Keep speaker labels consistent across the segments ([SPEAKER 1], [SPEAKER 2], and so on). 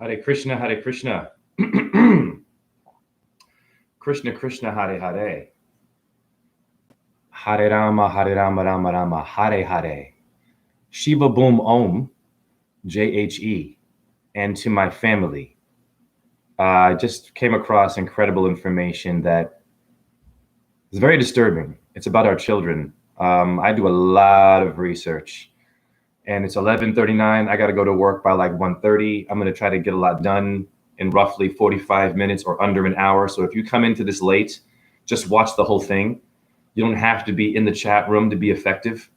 [SPEAKER 1] Hare Krishna, Hare Krishna. Krishna Krishna, Hare Hare. Hare Rama, Hare Rama, Rama Rama, Hare Hare. Shiva Boom Om, JHE. And to my family, I just came across incredible information that is very disturbing. It's about our children. I do a lot of research, and it's 11:39. I got to go to work by like 1:30. I'm going to try to get a lot done in roughly 45 minutes or under an hour. So if you come into this late, just watch the whole thing. You don't have to be in the chat room to be effective.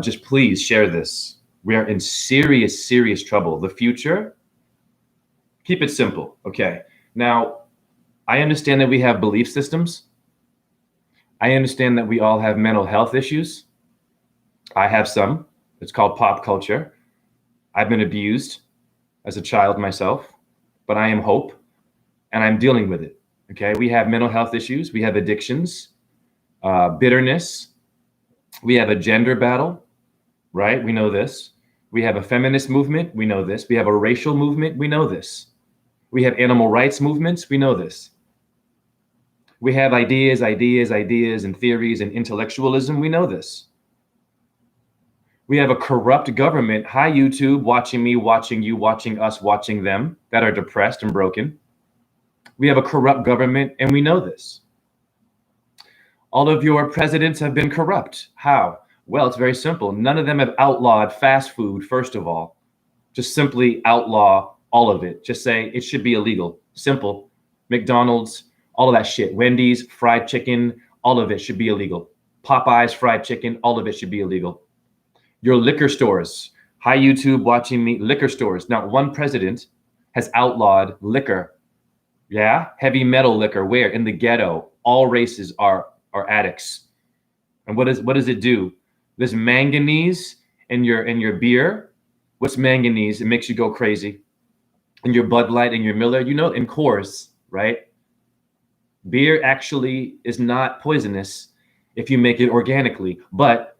[SPEAKER 1] Just please share this. We are in serious, serious trouble. The future, keep it simple. Okay. Now, I understand that we have belief systems. I understand that we all have mental health issues. I have some. It's called pop culture. I've been abused as a child myself, but I am hope, and I'm dealing with it. Okay. We have mental health issues. We have addictions, bitterness. We have a gender battle, right? We know this. We have a feminist movement. We know this. We have a racial movement. We know this. We have animal rights movements. We know this. We have ideas, and theories and intellectualism. We know this. We have a corrupt government. Hi, YouTube, watching me, watching you, watching us, watching them that are depressed and broken. We have a corrupt government, and we know this. All of your presidents have been corrupt. How? Well, it's very simple. None of them have outlawed fast food, first of all. Just simply outlaw all of it. Just say it should be illegal. Simple. McDonald's, all of that shit. Wendy's, fried chicken, all of it should be illegal. Popeye's fried chicken, all of it should be illegal. Your liquor stores. Hi, YouTube, watching me. Liquor stores. Not one president has outlawed liquor. Yeah? Heavy metal liquor. Where? In the ghetto. All races are addicts. And what does it do? There's manganese in your beer. What's manganese? It makes you go crazy. In your Bud Light and your Miller, in Coors, right? Beer actually is not poisonous if you make it organically, but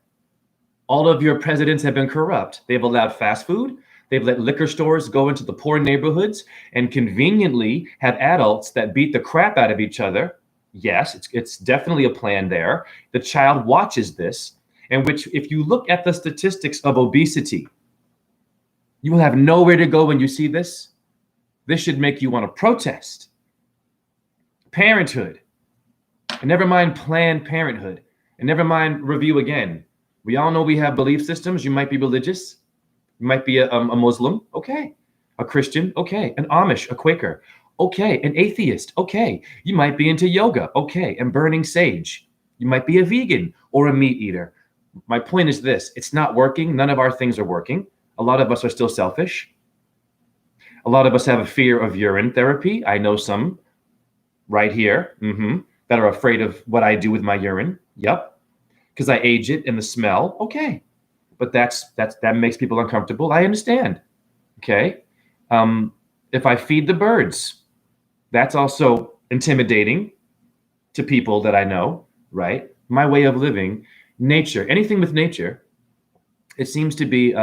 [SPEAKER 1] all of your presidents have been corrupt. They've allowed fast food. They've let liquor stores go into the poor neighborhoods and conveniently have adults that beat the crap out of each other. Yes, it's definitely a plan there. The child watches this, and which, if you look at the statistics of obesity, you will have nowhere to go when you see this. This should make you want to protest. Parenthood, and never mind Planned Parenthood, and never mind review again. We all know we have belief systems. You might be religious. You might be a Muslim. Okay. A Christian. Okay. An Amish, a Quaker. Okay. An atheist. Okay. You might be into yoga. Okay. And burning sage. You might be a vegan or a meat eater. My point is this. It's not working. None of our things are working. A lot of us are still selfish. A lot of us have a fear of urine therapy. I know some right here that are afraid of what I do with my urine. Yep. Because I age it and the smell. Okay. But that makes people uncomfortable. I understand. Okay. If I feed the birds, that's also intimidating to people that I know, right? My way of living, nature, anything with nature, it seems to be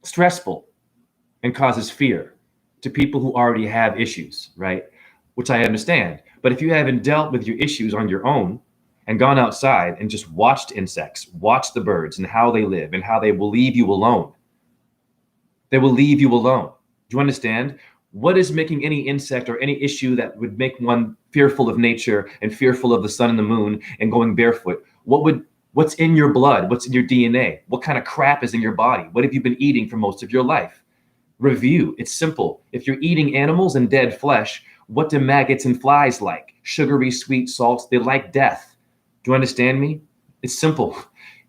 [SPEAKER 1] stressful and causes fear to people who already have issues, right? Which I understand. But if you haven't dealt with your issues on your own and gone outside and just watched insects, watched the birds and how they live and how they will leave you alone. They will leave you alone. Do you understand? What is making any insect or any issue that would make one fearful of nature and fearful of the sun and the moon and going barefoot? What's in your blood? What's in your DNA? What kind of crap is in your body? What have you been eating for most of your life? Review. It's simple. If you're eating animals and dead flesh, what do maggots and flies like? Sugary, sweet salts. They like death. Do you understand me? It's simple.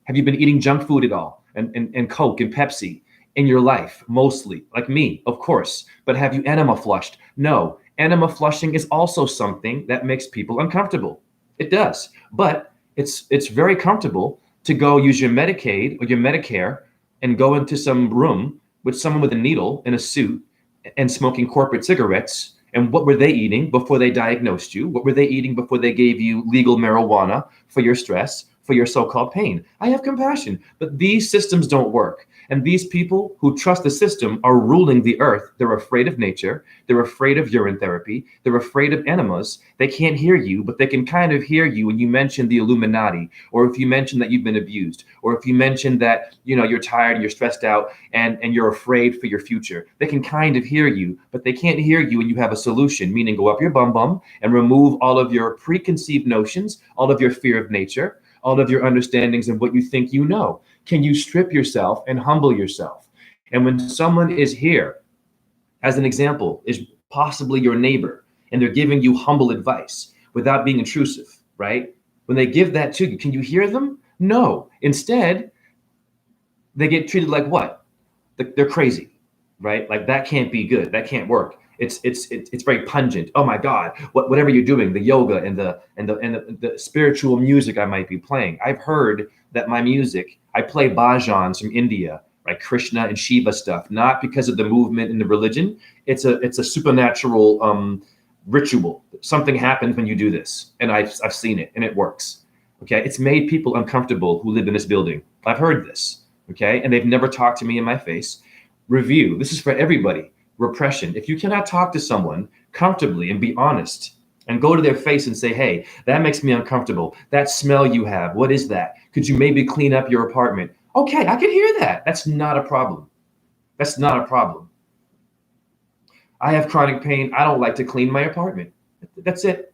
[SPEAKER 1] Have you been eating junk food at all? And Coke and Pepsi in your life? Mostly. Like me, of course. But have you enema flushed? No. Enema flushing is also something that makes people uncomfortable. It does. But it's very comfortable to go use your Medicaid or your Medicare and go into some room with someone with a needle in a suit and smoking corporate cigarettes. And what were they eating before they diagnosed you? What were they eating before they gave you legal marijuana for your stress, for your so-called pain. I have compassion. But these systems don't work. And these people who trust the system are ruling the earth. They're afraid of nature. They're afraid of urine therapy. They're afraid of enemas. They can't hear you, but they can kind of hear you when you mention the Illuminati, or if you mention that you've been abused, or if you mention that, you're tired and you're stressed out and you're afraid for your future. They can kind of hear you, but they can't hear you when you have a solution, meaning go up your bum bum and remove all of your preconceived notions, all of your fear of nature, all of your understandings of what you think you know. Can you strip yourself and humble yourself? And when someone is here, as an example, is possibly your neighbor, and they're giving you humble advice without being intrusive, right? When they give that to you, can you hear them? No. Instead, they get treated like what? They're crazy, right? Like that can't be good. That can't work. It's very pungent. Oh my God! Whatever you're doing, the yoga and the spiritual music I might be playing. I've heard that my music, I play bhajans from India, right? Krishna and Shiva stuff, not because of the movement and the religion. It's a supernatural ritual. Something happens when you do this, and I've seen it, and it works. Okay, it's made people uncomfortable who live in this building. I've heard this. Okay, and they've never talked to me in my face. Review. This is for everybody. Repression. If you cannot talk to someone comfortably and be honest and go to their face and say, hey, that makes me uncomfortable. That smell you have, what is that? Could you maybe clean up your apartment? Okay, I can hear that. That's not a problem. That's not a problem. I have chronic pain. I don't like to clean my apartment. That's it.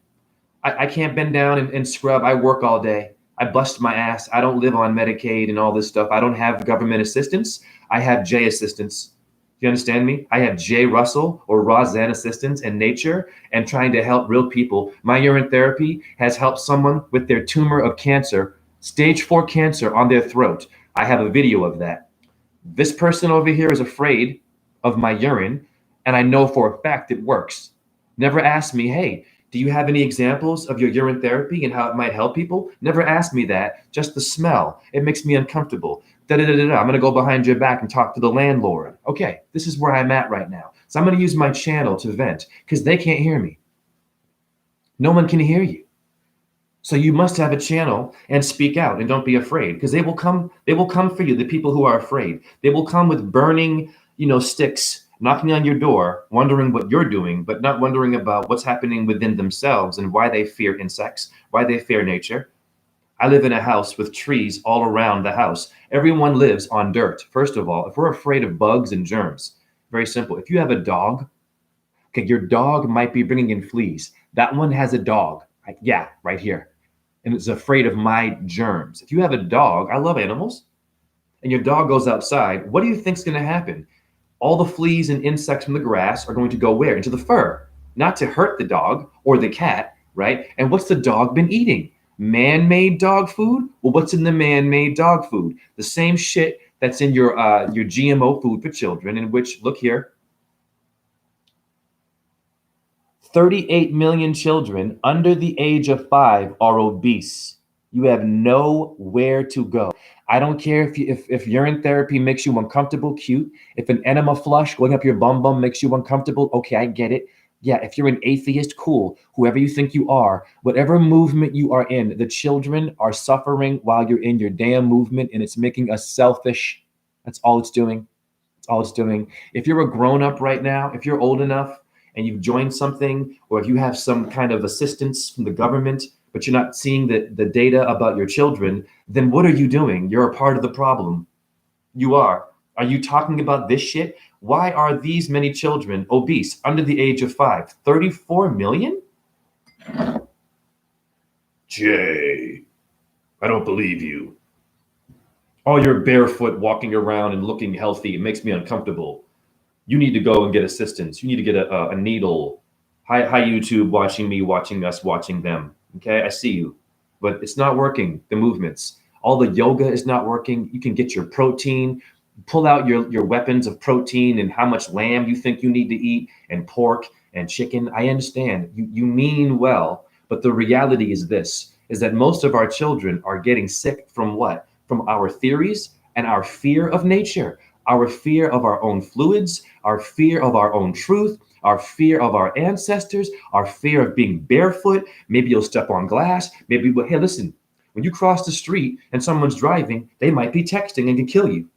[SPEAKER 1] I can't bend down and scrub. I work all day. I bust my ass. I don't live on Medicaid and all this stuff. I don't have government assistance. I have J assistance. You understand me? I have J Russell or Roseanne assistance in nature and trying to help real people. My urine therapy has helped someone with their tumor of cancer, stage 4 cancer on their throat. I have a video of that. This person over here is afraid of my urine, and I know for a fact it works. Never ask me, hey, do you have any examples of your urine therapy and how it might help people? Never ask me that. Just the smell. It makes me uncomfortable. I'm going to go behind your back and talk to the landlord. Okay, this is where I'm at right now. So I'm going to use my channel to vent because they can't hear me. No one can hear you. So you must have a channel and speak out and don't be afraid because they will come for you, the people who are afraid. They will come with burning, sticks, knocking on your door, wondering what you're doing, but not wondering about what's happening within themselves and why they fear insects, why they fear nature. I live in a house with trees all around the house. Everyone lives on dirt. First of all, if we're afraid of bugs and germs, very simple. If you have a dog, okay, your dog might be bringing in fleas. That one has a dog. Yeah, right here. And it's afraid of my germs. If you have a dog, I love animals, and your dog goes outside, what do you think's going to happen? All the fleas and insects from the grass are going to go where? Into the fur, not to hurt the dog or the cat, right? And what's the dog been eating? Man-made dog food? Well, what's in the man-made dog food? The same shit that's in your GMO food for children, in which, look here, 38 million children under the age of 5 are obese. You have nowhere to go. I don't care if urine therapy makes you uncomfortable, cute. If an enema flush going up your bum bum makes you uncomfortable, okay, I get it. Yeah, if you're an atheist, cool. Whoever you think you are, whatever movement you are in, the children are suffering while you're in your damn movement, and it's making us selfish. That's all it's doing. That's all it's doing. If you're a grown-up right now, if you're old enough and you've joined something, or if you have some kind of assistance from the government, but you're not seeing the data about your children, then what are you doing? You're a part of the problem. You are. Are you talking about this shit? Why are these many children obese under the age of 5? 34 million? Jay, I don't believe you. Oh, you're barefoot walking around and looking healthy. It makes me uncomfortable. You need to go and get assistance. You need to get a needle. Hi, YouTube, watching me, watching us, watching them. Okay, I see you. But it's not working, the movements. All the yoga is not working. You can get your protein, pull out your weapons of protein and how much lamb you think you need to eat and pork and chicken. I understand. You mean well, but the reality is this, is that most of our children are getting sick from what? From our theories and our fear of nature, our fear of our own fluids, our fear of our own truth, our fear of our ancestors, our fear of being barefoot. Maybe you'll step on glass. Maybe, hey, listen, When you cross the street and someone's driving, they might be texting and can kill you.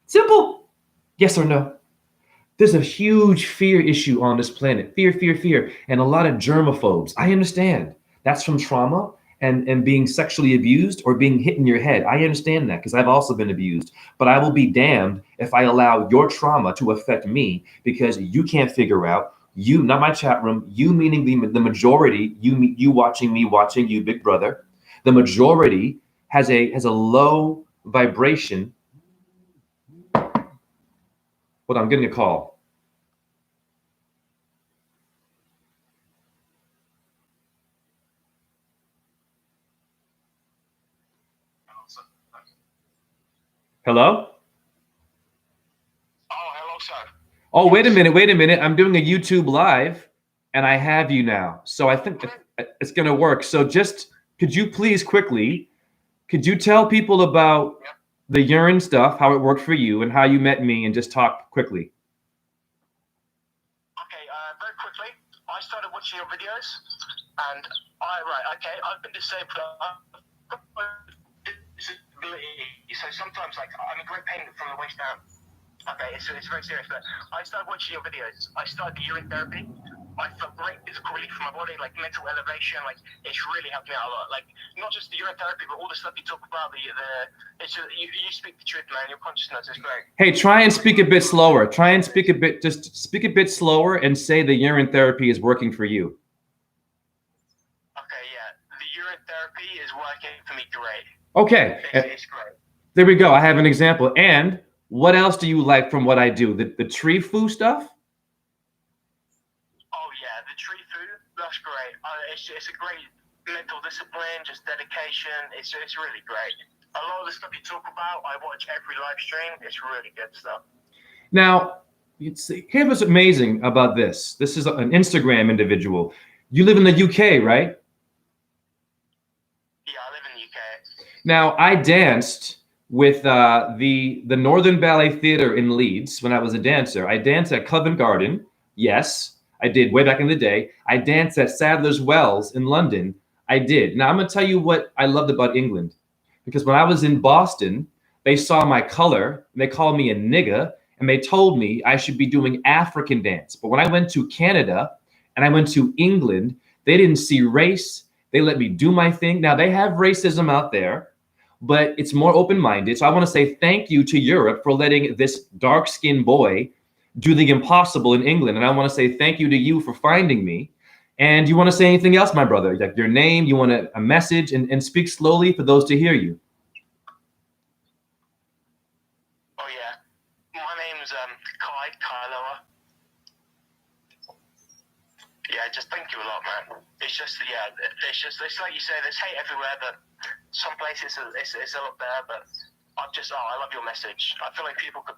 [SPEAKER 1] Simple. Yes or no? There's a huge fear issue on this planet. Fear, fear, fear. And a lot of germaphobes. I understand. That's from trauma and being sexually abused or being hit in your head. I understand that because I've also been abused. But I will be damned if I allow your trauma to affect me because you can't figure out, you, not my chat room, you meaning the majority, you watching me watching you, big brother, the majority has a low vibration. Hold on, I'm getting a call. Hello?
[SPEAKER 2] Oh, hello, sir.
[SPEAKER 1] Oh, wait a minute. I'm doing a YouTube live and I have you now. So I think it's going to work. So just, could you please quickly, could you tell people about the urine stuff, how it worked for you and how you met me, and just talk quickly?
[SPEAKER 2] Okay, very quickly, I started watching your videos and I've been disabled. So sometimes, like, I'm in great pain from the waist down. Okay, it's very serious, but I started watching your videos. I started the urine therapy. I felt great physical relief from my body, like mental elevation. Like, it's really helped me out a lot. Like, not just the urine therapy, but all the stuff you talk about. You speak the truth, man. Your consciousness is great.
[SPEAKER 1] Hey, try and speak a bit slower. Just speak a bit slower and say the urine therapy is working for you.
[SPEAKER 2] Okay, yeah. The urine therapy is working for me great.
[SPEAKER 1] Okay.
[SPEAKER 2] It's great.
[SPEAKER 1] There we go. I have an example. And what else do you like from what I do? The tree foo stuff?
[SPEAKER 2] Oh, yeah. The tree food, that's great. It's a great mental discipline, just dedication. It's really great. A lot of the stuff you talk about, I watch every live stream. It's really good stuff.
[SPEAKER 1] Now, here's what's amazing about this. This is an Instagram individual. You live in the UK, right?
[SPEAKER 2] Yeah, I live in the UK.
[SPEAKER 1] Now, I danced with the Northern Ballet Theatre in Leeds when I was a dancer. I danced at Covent Garden. Yes, I did way back in the day. I danced at Sadler's Wells in London. I did. Now, I'm going to tell you what I loved about England. Because when I was in Boston, they saw my color and they called me a nigga and they told me I should be doing African dance. But when I went to Canada and I went to England, they didn't see race. They let me do my thing. Now, they have racism out there, but it's more open-minded. So I want to say thank you to Europe for letting this dark-skinned boy do the impossible in England. And I want to say thank you to you for finding me. And you want to say anything else, my brother? Like your name, you want a message, and speak slowly for those to hear you.
[SPEAKER 2] Oh, yeah. My name's Kai Lower. Yeah, just thank you a lot, man. It's like you say, there's hate everywhere, but some places it's a lot there, but I love your message. I feel like people could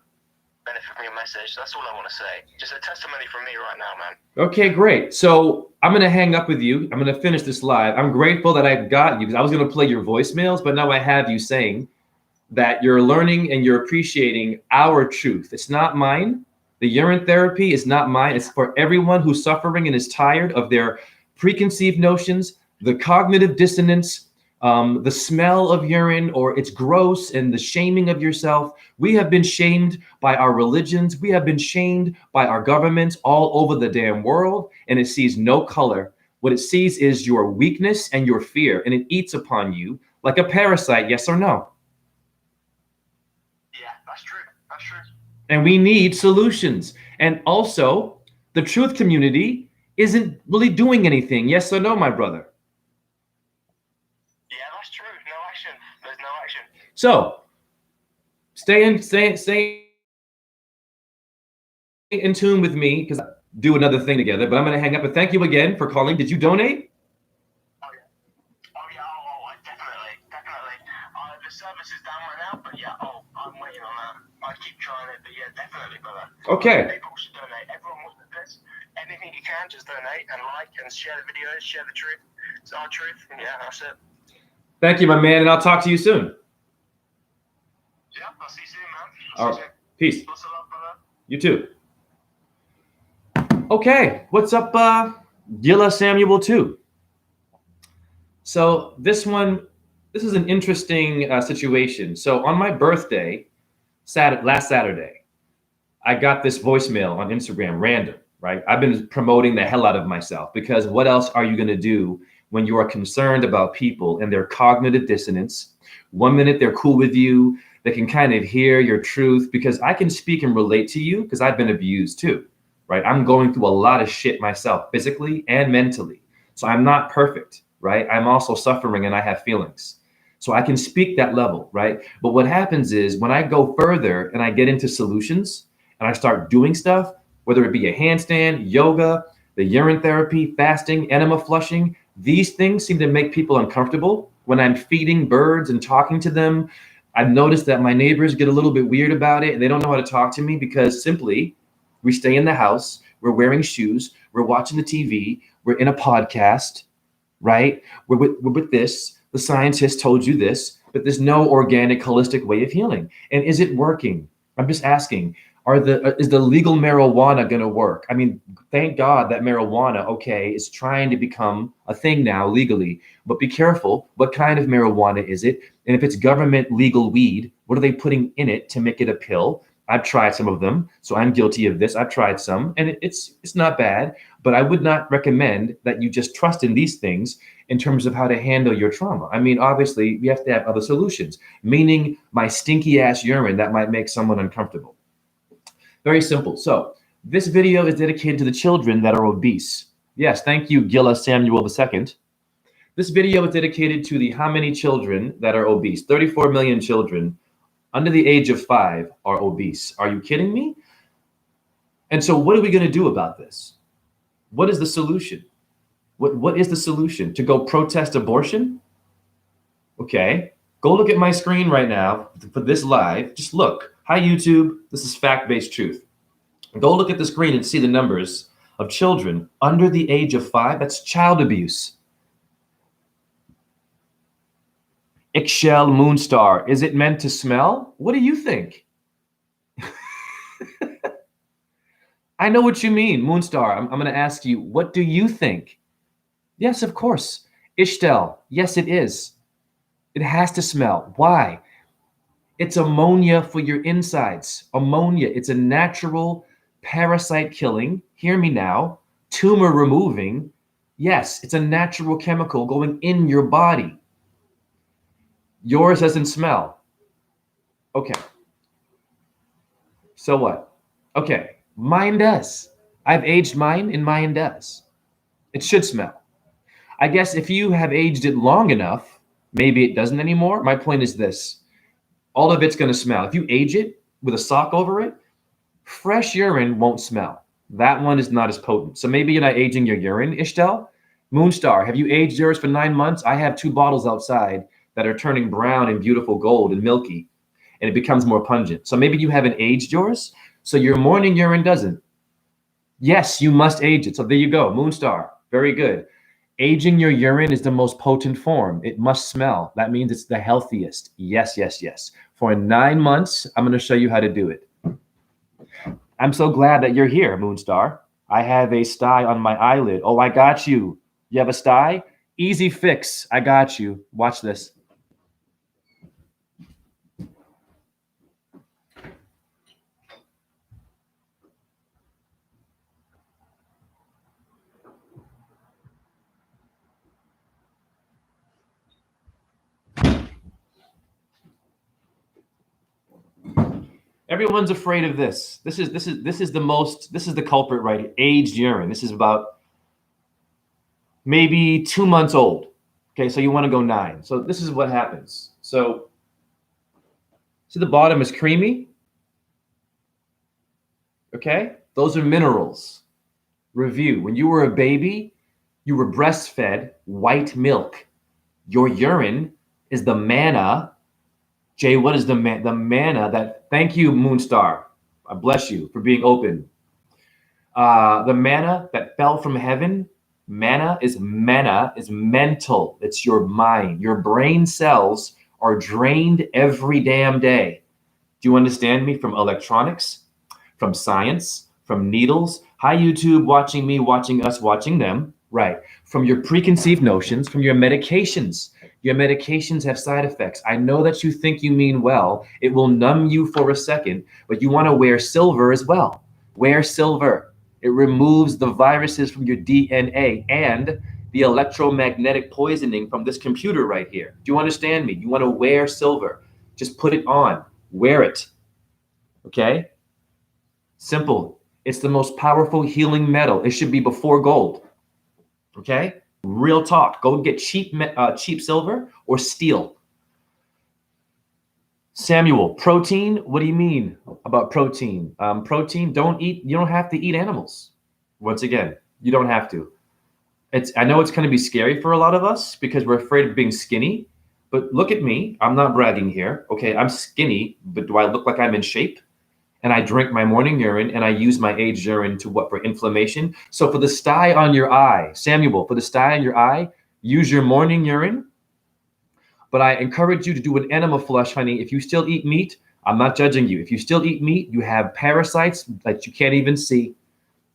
[SPEAKER 2] benefit from your message. That's all I want to say. Just a testimony from me right now, man.
[SPEAKER 1] Okay, great. So I'm going to hang up with you. I'm going to finish this live. I'm grateful that I got you because I was going to play your voicemails, but now I have you saying that you're learning and you're appreciating our truth. It's not mine. The urine therapy is not mine. It's for everyone who's suffering and is tired of their preconceived notions, the cognitive dissonance, the smell of urine, or it's gross, and the shaming of yourself. We have been shamed by our religions. We have been shamed by our governments all over the damn world, and it sees no color. What it sees is your weakness and your fear, and it eats upon you like a parasite, yes or no?
[SPEAKER 2] Yeah, that's true. That's true.
[SPEAKER 1] And we need solutions. And also, the truth community isn't really doing anything, yes or no, my brother?
[SPEAKER 2] Yeah, that's true. No action. There's no action.
[SPEAKER 1] So, stay in tune with me because I do another thing together. But I'm going to hang up. And thank you again for calling. Did you donate?
[SPEAKER 2] Oh yeah. Definitely. The service is down right now, but yeah. I'm waiting on that. I keep trying it, but yeah, definitely, brother.
[SPEAKER 1] Okay.
[SPEAKER 2] People should donate. Everyone wants this. Anything you can, just donate and like and share the videos, share the truth. It's our truth. And yeah, that's it.
[SPEAKER 1] Thank you, my man, and I'll talk to you soon.
[SPEAKER 2] Yeah, I'll see you soon, man.
[SPEAKER 1] All right. Peace.
[SPEAKER 2] Lots of love, brother.
[SPEAKER 1] You too. Okay, what's up, Gilla Samuel too? So this is an interesting situation. So on my birthday, last Saturday, I got this voicemail on Instagram, random, right? I've been promoting the hell out of myself because what else are you going to do when you are concerned about people and their cognitive dissonance? 1 minute they're cool with you, they can kind of hear your truth because I can speak and relate to you because I've been abused too, right? I'm going through a lot of shit myself, physically and mentally. So I'm not perfect, right? I'm also suffering and I have feelings. So I can speak that level, right? But what happens is when I go further and I get into solutions, and I start doing stuff, whether it be a handstand, yoga, the urine therapy, fasting, enema flushing, these things seem to make people uncomfortable. When I'm feeding birds and talking to them, I've noticed that my neighbors get a little bit weird about it and they don't know how to talk to me because simply we stay in the house, we're wearing shoes, we're watching the TV, we're in a podcast, right? We're with this. The scientists told you this, but there's no organic, holistic way of healing. And is it working? I'm just asking. Is the legal marijuana going to work? I mean, thank God that marijuana, okay, is trying to become a thing now legally. But be careful. What kind of marijuana is it? And if it's government legal weed, what are they putting in it to make it a pill? I've tried some of them, so I'm guilty of this. I've tried some, and it's not bad. But I would not recommend that you just trust in these things in terms of how to handle your trauma. I mean, obviously, we have to have other solutions, meaning my stinky ass urine that might make someone uncomfortable. Very simple. So, this video is dedicated to the children that are obese. Yes, thank you, Gilla Samuel II. This video is dedicated to the how many children that are obese. 34 million children under the age of 5 are obese. Are you kidding me? And so, what are we going to do about this? What is the solution? What is the solution? To go protest abortion? Okay. Go look at my screen right now for this live. Just look. Hi, YouTube. This is fact-based truth. Go look at the screen and see the numbers of children under the age of 5. That's child abuse. Ixchel Moonstar. Is it meant to smell? What do you think? I know what you mean, Moonstar. I'm going to ask you, what do you think? Yes, of course. Ishtel. Yes, it is. It has to smell. Why? It's ammonia for your insides. Ammonia. It's a natural parasite killing. Hear me now. Tumor removing. Yes, it's a natural chemical going in your body. Yours doesn't smell. Okay. So what? Okay. Mine does. I've aged mine and mine does. It should smell. I guess if you have aged it long enough, maybe it doesn't anymore. My point is this. All of it's going to smell. If you age it with a sock over it, fresh urine won't smell. That one is not as potent. So maybe you're not aging your urine, Ishtel. Moonstar, have you aged yours for 9 months? I have 2 bottles outside that are turning brown and beautiful gold and milky, and it becomes more pungent. So maybe you haven't aged yours, so your morning urine doesn't. Yes, you must age it. So there you go, Moonstar. Very good. Aging your urine is the most potent form. It must smell. That means it's the healthiest. Yes, yes, yes. For 9 months, I'm going to show you how to do it. I'm so glad that you're here, Moonstar. I have a sty on my eyelid. Oh, I got you. You have a sty? Easy fix. I got you. Watch this. Everyone's afraid of this. This is the culprit right here. Aged urine. This is about maybe 2 months old. Okay, so you want to go 9. So this is what happens. So see the bottom is creamy. Okay, those are minerals. Review. When you were a baby, you were breastfed white milk. Your urine is the manna. Jay, what is the manna that? Thank you, Moonstar. I bless you for being open. The manna that fell from heaven. Manna is mental. It's your mind. Your brain cells are drained every damn day. Do you understand me? From electronics, from science, from needles. Hi, YouTube, watching me, watching us, watching them. Right. From your preconceived notions, from your medications. Your medications have side effects. I know that you think you mean well. It will numb you for a second, but you want to wear silver as well. Wear silver. It removes the viruses from your DNA and the electromagnetic poisoning from this computer right here. Do you understand me? You want to wear silver. Just put it on. Wear it. Okay? Simple. It's the most powerful healing metal. It should be before gold. Okay? Real talk. Go get cheap silver or steel. Samuel, protein. What do you mean about protein? Protein. Don't eat. You don't have to eat animals. Once again, you don't have to. I know it's going to be scary for a lot of us because we're afraid of being skinny. But look at me. I'm not bragging here. Okay, I'm skinny, but do I look like I'm in shape? And I drink my morning urine and I use my aged urine to what? For inflammation. So for the sty on your eye, Samuel, for the sty on your eye, use your morning urine. But I encourage you to do an enema flush, honey. If you still eat meat, I'm not judging you. If you still eat meat, you have parasites that you can't even see.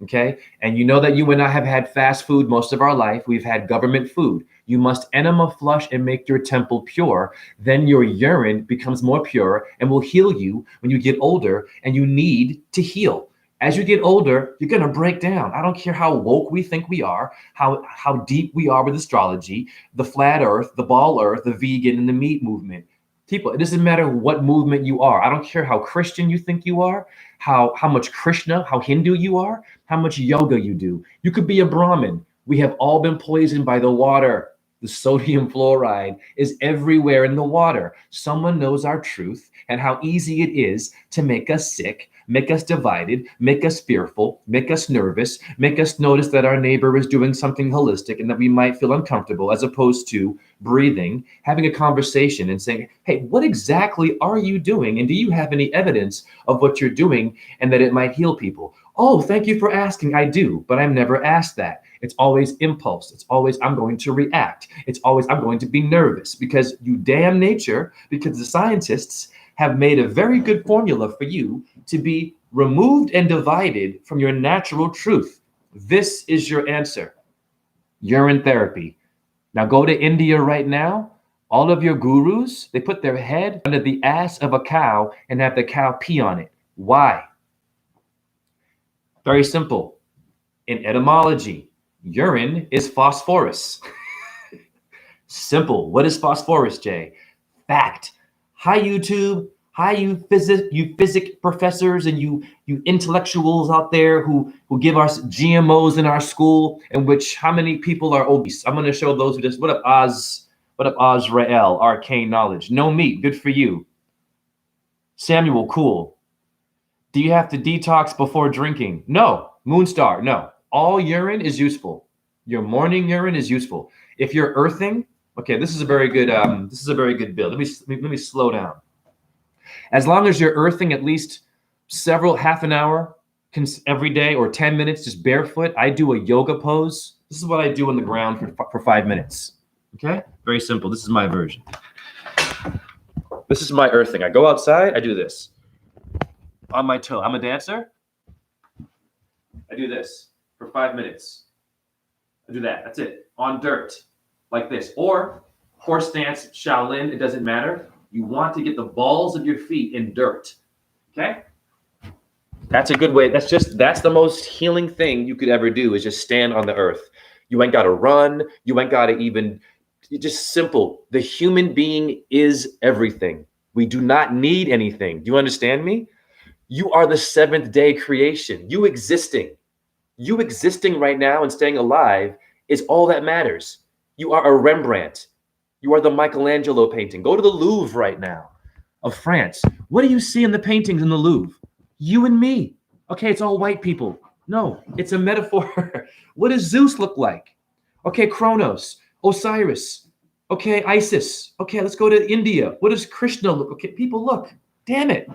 [SPEAKER 1] Okay. And you know that you and I have had fast food most of our life. We've had government food. You must enema flush and make your temple pure. Then your urine becomes more pure and will heal you when you get older and you need to heal. As you get older, you're going to break down. I don't care how woke we think we are, how deep we are with astrology, the flat earth, the ball earth, the vegan and the meat movement. People, it doesn't matter what movement you are. I don't care how Christian you think you are, how much Krishna, how Hindu you are, how much yoga you do. You could be a Brahmin. We have all been poisoned by the water. The sodium fluoride is everywhere in the water. Someone knows our truth and how easy it is to make us sick, make us divided, make us fearful, make us nervous, make us notice that our neighbor is doing something holistic and that we might feel uncomfortable, as opposed to breathing, having a conversation and saying, hey, what exactly are you doing? And do you have any evidence of what you're doing and that it might heal people? Oh, thank you for asking. I do, but I'm never asked that. It's always impulse. It's always I'm going to react. It's always I'm going to be nervous because you damn nature, because the scientists have made a very good formula for you to be removed and divided from your natural truth. This is your answer. Urine therapy. Now go to India right now. All of your gurus, they put their head under the ass of a cow and have the cow pee on it. Why? Very simple. In etymology, urine is phosphorus. Simple. What is phosphorus, Jay? Fact. Hi, YouTube. Hi, you physics professors and you intellectuals out there who give us GMOs in our school, in which how many people are obese? I'm going to show those who just, what up, Oz? What up, Azrael? Arcane knowledge. No meat. Good for you. Samuel, cool. Do you have to detox before drinking? No. Moonstar, no. All urine is useful. Your morning urine is useful. If you're earthing, okay, this is a very good build. Let me slow down. As long as you're earthing at least half an hour every day or 10 minutes, just barefoot. I do a yoga pose. This is what I do on the ground for 5 minutes. Okay, very simple. This is my version. This is my earthing. I go outside. I do this on my toe. I'm a dancer. I do this for 5 minutes. I do that. That's it. On dirt, like this. Or horse dance, Shaolin, it doesn't matter. You want to get the balls of your feet in dirt. Okay? That's a good way. That's the most healing thing you could ever do, is just stand on the earth. You ain't got to run. You ain't got to even, just simple. The human being is everything. We do not need anything. Do you understand me? You are the seventh day creation. You existing right now and staying alive is all that matters. You are a Rembrandt. You are the Michelangelo painting. Go to the Louvre right now of France. What do you see in the paintings in the Louvre? You and me. Okay, it's all white people. No, it's a metaphor. What does Zeus look like? Okay, Kronos, Osiris. Okay, Isis. Okay, let's go to India. What does Krishna look? Okay, people, look. Damn it.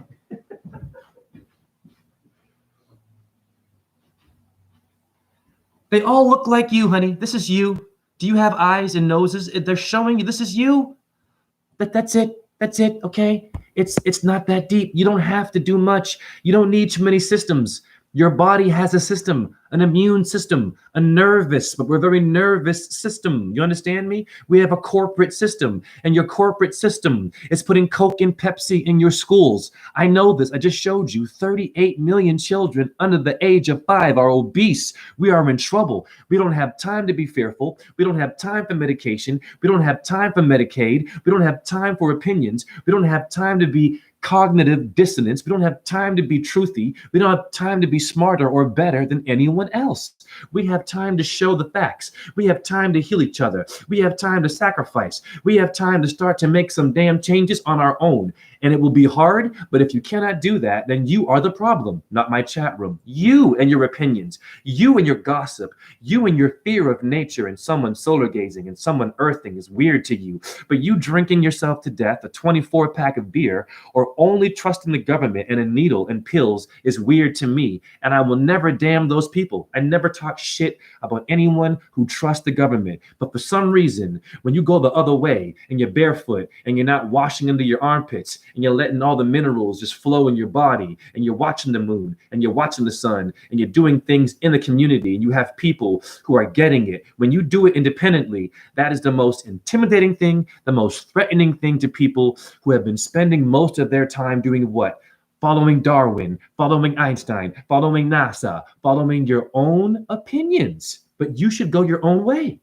[SPEAKER 1] They all look like you, honey. This is you. Do you have eyes and noses? They're showing you this is you. That's it. That's it. Okay. It's not that deep. You don't have to do much. You don't need too many systems. Your body has a system, an immune system, a nervous, but we're a very nervous system. You understand me? We have a corporate system, and your corporate system is putting Coke and Pepsi in your schools. I know this. I just showed you 38 million children under the age of 5 are obese. We are in trouble. We don't have time to be fearful. We don't have time for medication. We don't have time for Medicaid. We don't have time for opinions. We don't have time to be cognitive dissonance. We don't have time to be truthy. We don't have time to be smarter or better than anyone else. We have time to show the facts. We have time to heal each other. We have time to sacrifice. We have time to start to make some damn changes on our own. And it will be hard, but if you cannot do that, then you are the problem, not my chat room. You and your opinions, you and your gossip, you and your fear of nature and someone solar gazing and someone earthing is weird to you. But you drinking yourself to death, a 24 pack of beer, or only trusting the government and a needle and pills is weird to me. And I will never damn those people. I never talk shit about anyone who trusts the government. But for some reason, when you go the other way and you're barefoot and you're not washing under your armpits and you're letting all the minerals just flow in your body and you're watching the moon and you're watching the sun and you're doing things in the community and you have people who are getting it, when you do it independently, that is the most intimidating thing, the most threatening thing to people who have been spending most of their time doing what? Following Darwin, following Einstein, following NASA, following your own opinions. But you should go your own way.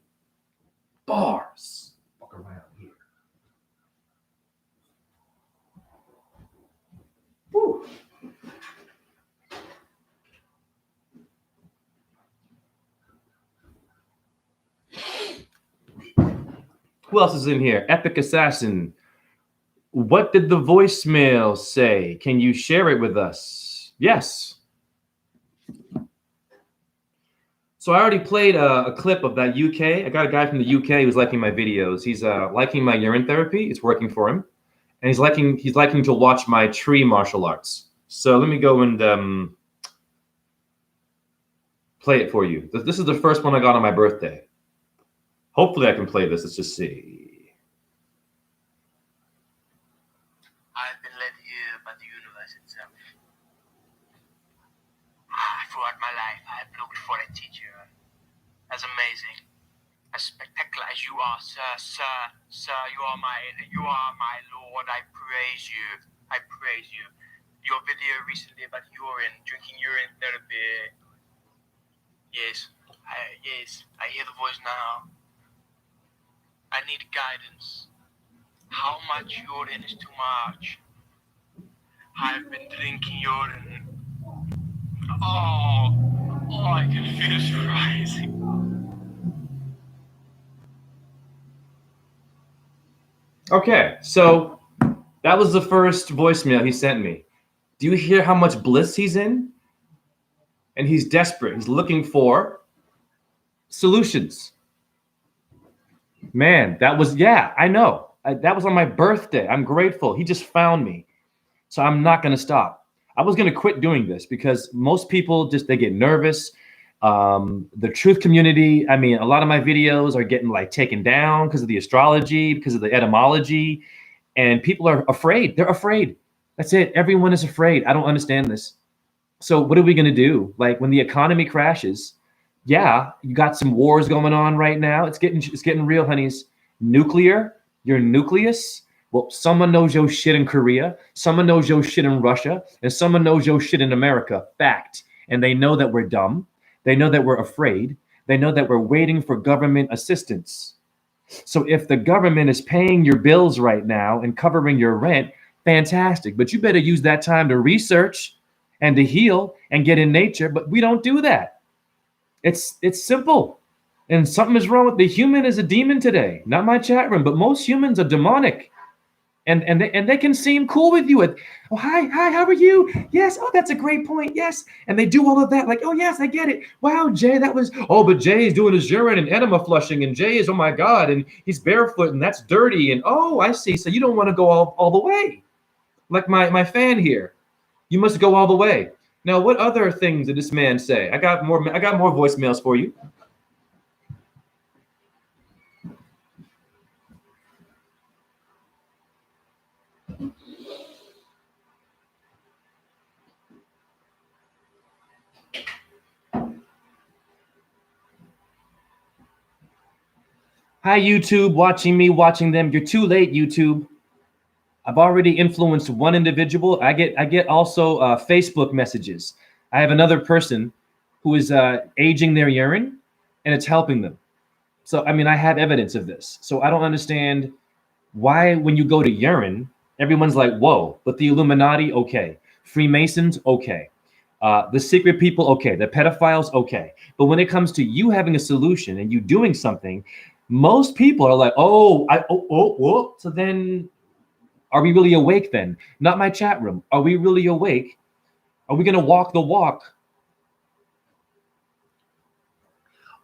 [SPEAKER 1] Bars. Walk around here. Woo. Who else is in here? Epic Assassin. What did the voicemail say? Can you share it with us? Yes. So I already played a clip of that UK. I got a guy from the UK who's liking my videos. He's liking my urine therapy. It's working for him, and he's liking to watch my tree martial arts. So let me go and play it for you. This is the first one I got on my birthday. Hopefully I can play this. Let's just see.
[SPEAKER 2] I've been led here by the universe itself. Throughout my life, I have looked for a teacher as amazing, as spectacular as you are, sir. You are my Lord. I praise you. I praise you. Your video recently about urine, drinking urine therapy. Yes, I hear the voice now. I need guidance. How much urine is too much? I've been drinking urine. Oh, I can feel it rising.
[SPEAKER 1] Okay, so that was the first voicemail he sent me. Do you hear how much bliss he's in? And he's desperate. He's looking for solutions. Man, that was, yeah, I know. That was on my birthday. I'm grateful. He just found me. So I'm not going to stop. I was going to quit doing this because most people they get nervous. The truth community, I mean, a lot of my videos are getting like taken down because of the astrology, because of the etymology, and people are afraid. They're afraid. That's it. Everyone is afraid. I don't understand this. So what are we going to do? Like when the economy crashes, yeah, you got some wars going on right now. It's getting real, honeys. Nuclear, your nucleus. Well, someone knows your shit in Korea, someone knows your shit in Russia, and someone knows your shit in America. Fact. And they know that we're dumb. They know that we're afraid. They know that we're waiting for government assistance. So if the government is paying your bills right now and covering your rent, fantastic. But you better use that time to research and to heal and get in nature. But we don't do that. It's simple. And something is wrong with the human is a demon today. Not my chat room, but most humans are demonic. And they can seem cool with you. Oh, hi, how are you? Yes, oh, that's a great point. Yes. And they do all of that, like, oh, yes, I get it. Wow, Jay, that was, oh, but Jay is doing his urine and enema flushing, and Jay is, oh my God, and he's barefoot, and that's dirty. And oh, I see. So you don't want to go all the way. Like my fan here. You must go all the way. Now, what other things did this man say? I got more voicemails for you. Hi, YouTube, watching me, watching them. You're too late, YouTube. I've already influenced one individual. I get also Facebook messages. I have another person who is aging their urine, and it's helping them. So I mean, I have evidence of this. So I don't understand why when you go to urine, everyone's like, "Whoa!" But the Illuminati, okay. Freemasons, okay. The secret people, okay. The pedophiles, okay. But when it comes to you having a solution and you doing something, most people are like, "Oh, oh." So then are we really awake then? Not my chat room. Are we really awake? Are we going to walk the walk?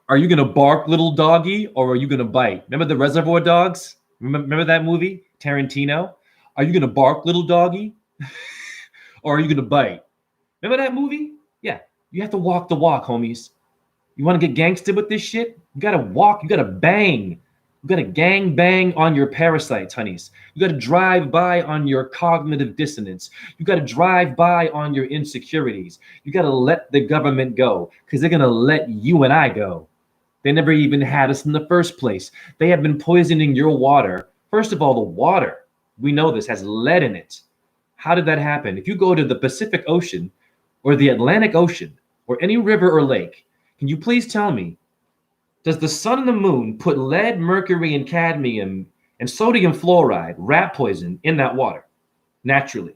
[SPEAKER 1] Are you going to bark, little doggy, or are you going to bite? Remember the Reservoir Dogs? Remember that movie? Tarantino? Are you going to bark, little doggy, or are you going to bite? Remember that movie? Yeah. You have to walk the walk, homies. You want to get gangster with this shit? You got to walk. You got to bang. You got to gang bang on your parasites, honeys. You got to drive by on your cognitive dissonance. You got to drive by on your insecurities. You got to let the government go because they're going to let you and I go. They never even had us in the first place. They have been poisoning your water. First of all, the water, we know this, has lead in it. How did that happen? If you go to the Pacific Ocean or the Atlantic Ocean or any river or lake, can you please tell me, does the sun and the moon put lead, mercury, and cadmium and sodium fluoride, rat poison, in that water naturally?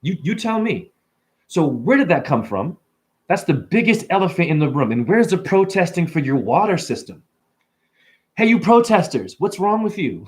[SPEAKER 1] You tell me. So where did that come from? That's the biggest elephant in the room. And where's the protesting for your water system? Hey, you protesters, what's wrong with you?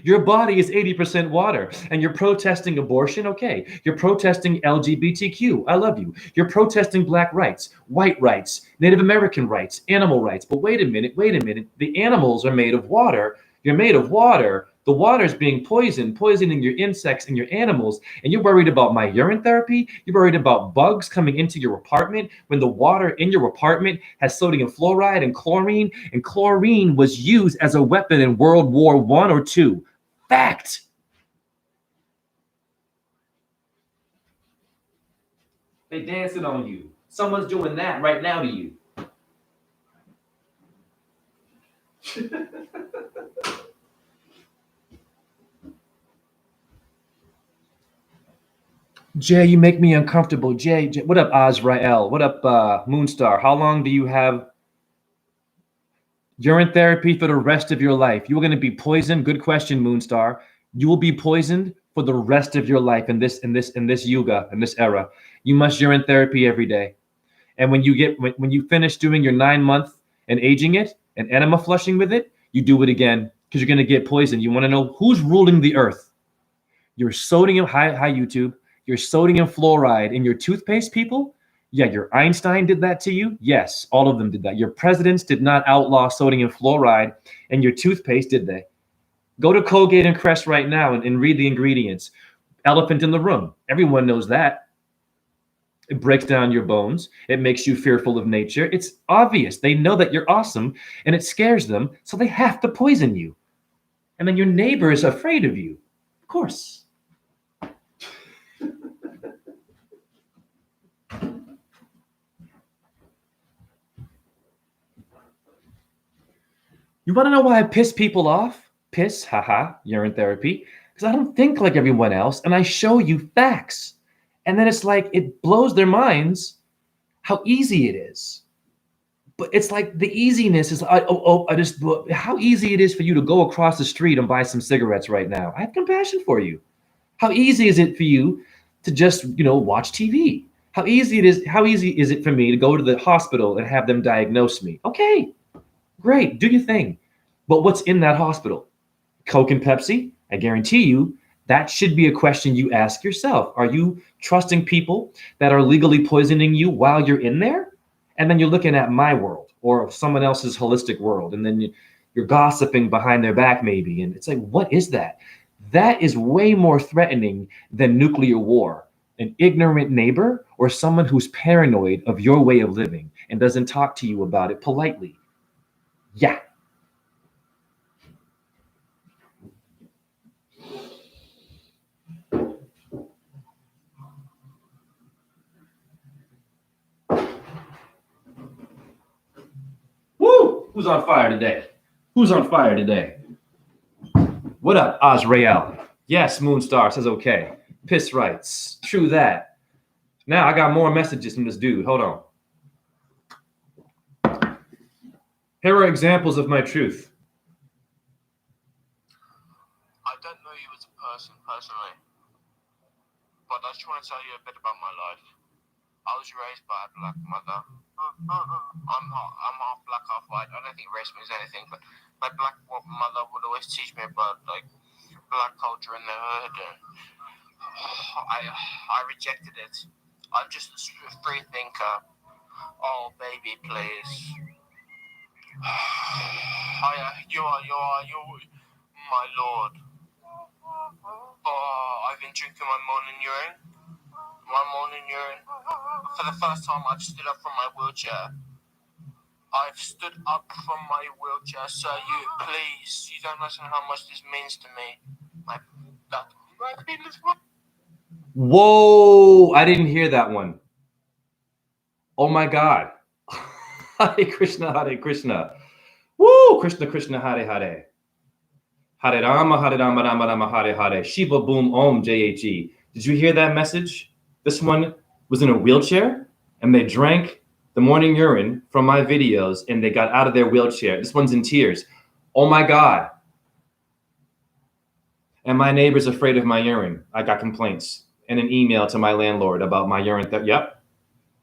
[SPEAKER 1] Your body is 80% water, and you're protesting abortion? Okay. You're protesting LGBTQ. I love you. You're protesting black rights, white rights, Native American rights, animal rights. But wait a minute, wait a minute. The animals are made of water. You're made of water. The water's being poisoned, poisoning your insects and your animals. And you're worried about my urine therapy? You're worried about bugs coming into your apartment when the water in your apartment has sodium fluoride and chlorine was used as a weapon in World War I or II. Fact. They dancing on you. Someone's doing that right now to you. Jay, you make me uncomfortable. Jay, what up, Azrael? What up, Moonstar? How long do you have urine therapy for the rest of your life? You are going to be poisoned. Good question, Moonstar. You will be poisoned for the rest of your life in this yuga, in this era. You must urine therapy every day. And when you finish doing your 9 month and aging it and enema flushing with it, you do it again because you're going to get poisoned. You want to know who's ruling the earth? Your sodium, hi YouTube, your sodium fluoride in your toothpaste, people. Yeah, your Einstein did that to you. Yes, all of them did that. Your presidents did not outlaw sodium fluoride in your toothpaste, did they? Go to Colgate and Crest right now and read the ingredients. Elephant in the room. Everyone knows that. It breaks down your bones. It makes you fearful of nature. It's obvious. They know that you're awesome and it scares them, so they have to poison you. And then your neighbor is afraid of you. Of course. You want to know why I piss people off? Piss, haha, urine therapy. Because I don't think like everyone else and I show you facts. And then it's like it blows their minds how easy it is. But it's like the easiness is, how easy it is for you to go across the street and buy some cigarettes right now. I have compassion for you. How easy is it for you to just, watch TV? How easy is it for me to go to the hospital and have them diagnose me? Okay, great, do your thing. But what's in that hospital? Coke and Pepsi? I guarantee you that should be a question you ask yourself. Are you trusting people that are legally poisoning you while you're in there? And then you're looking at my world or someone else's holistic world. And then you're gossiping behind their back, maybe. And it's like, what is that? That is way more threatening than nuclear war. An ignorant neighbor or someone who's paranoid of your way of living and doesn't talk to you about it politely. Yeah. Woo! Who's on fire today? Who's on fire today? What up, Azrael? Yes, Moonstar says okay. Piss writes. True that. Now I got more messages from this dude. Hold on. Here are examples of my truth.
[SPEAKER 2] I don't know you as a person personally, but I just want to tell you a bit about my life. I was raised by a black mother. I'm half black, half white. I don't think race means anything, but my black mother would always teach me about like black culture in the hood. And I rejected it. I'm just a free thinker. Oh baby, please. You are my lord. Oh, I've been drinking my morning urine. For the first time, I've stood up from my wheelchair. I've stood up from my wheelchair, sir. You don't understand how much this means to me.
[SPEAKER 1] Whoa, I didn't hear that one. Oh my God. Hare Krishna, Hare Krishna. Woo, Krishna, Krishna, Hare Hare. Hare Rama, Rama Rama, Hare Hare. Shiva Boom Om, JHE. Did you hear that message? This one was in a wheelchair and they drank the morning urine from my videos and they got out of their wheelchair. This one's in tears. Oh my God. And my neighbor's afraid of my urine. I got complaints and an email to my landlord about my urine. Yep.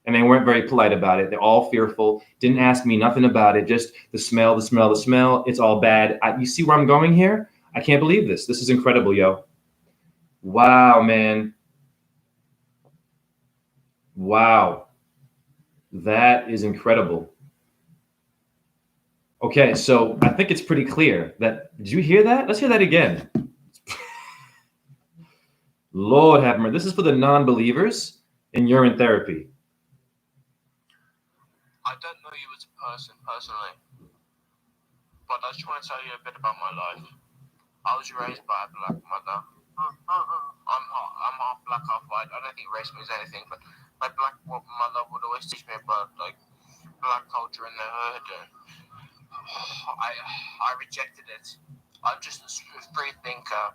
[SPEAKER 1] And they weren't very polite about it. They're all fearful. Didn't ask me nothing about it. Just the smell. It's all bad. You see where I'm going here? I can't believe this. This is incredible, yo. Wow, man. Wow. That is incredible. Okay, so I think it's pretty clear that, did you hear that? Let's hear that again. Lord have mercy. This is for the non-believers in urine therapy.
[SPEAKER 2] I don't know you as a person personally, but I just want to tell you a bit about my life. I was raised by a black mother. I'm half black, half white. I don't think race means anything, but my black mother would always teach me about like black culture in the hood. And I rejected it. I'm just a free thinker.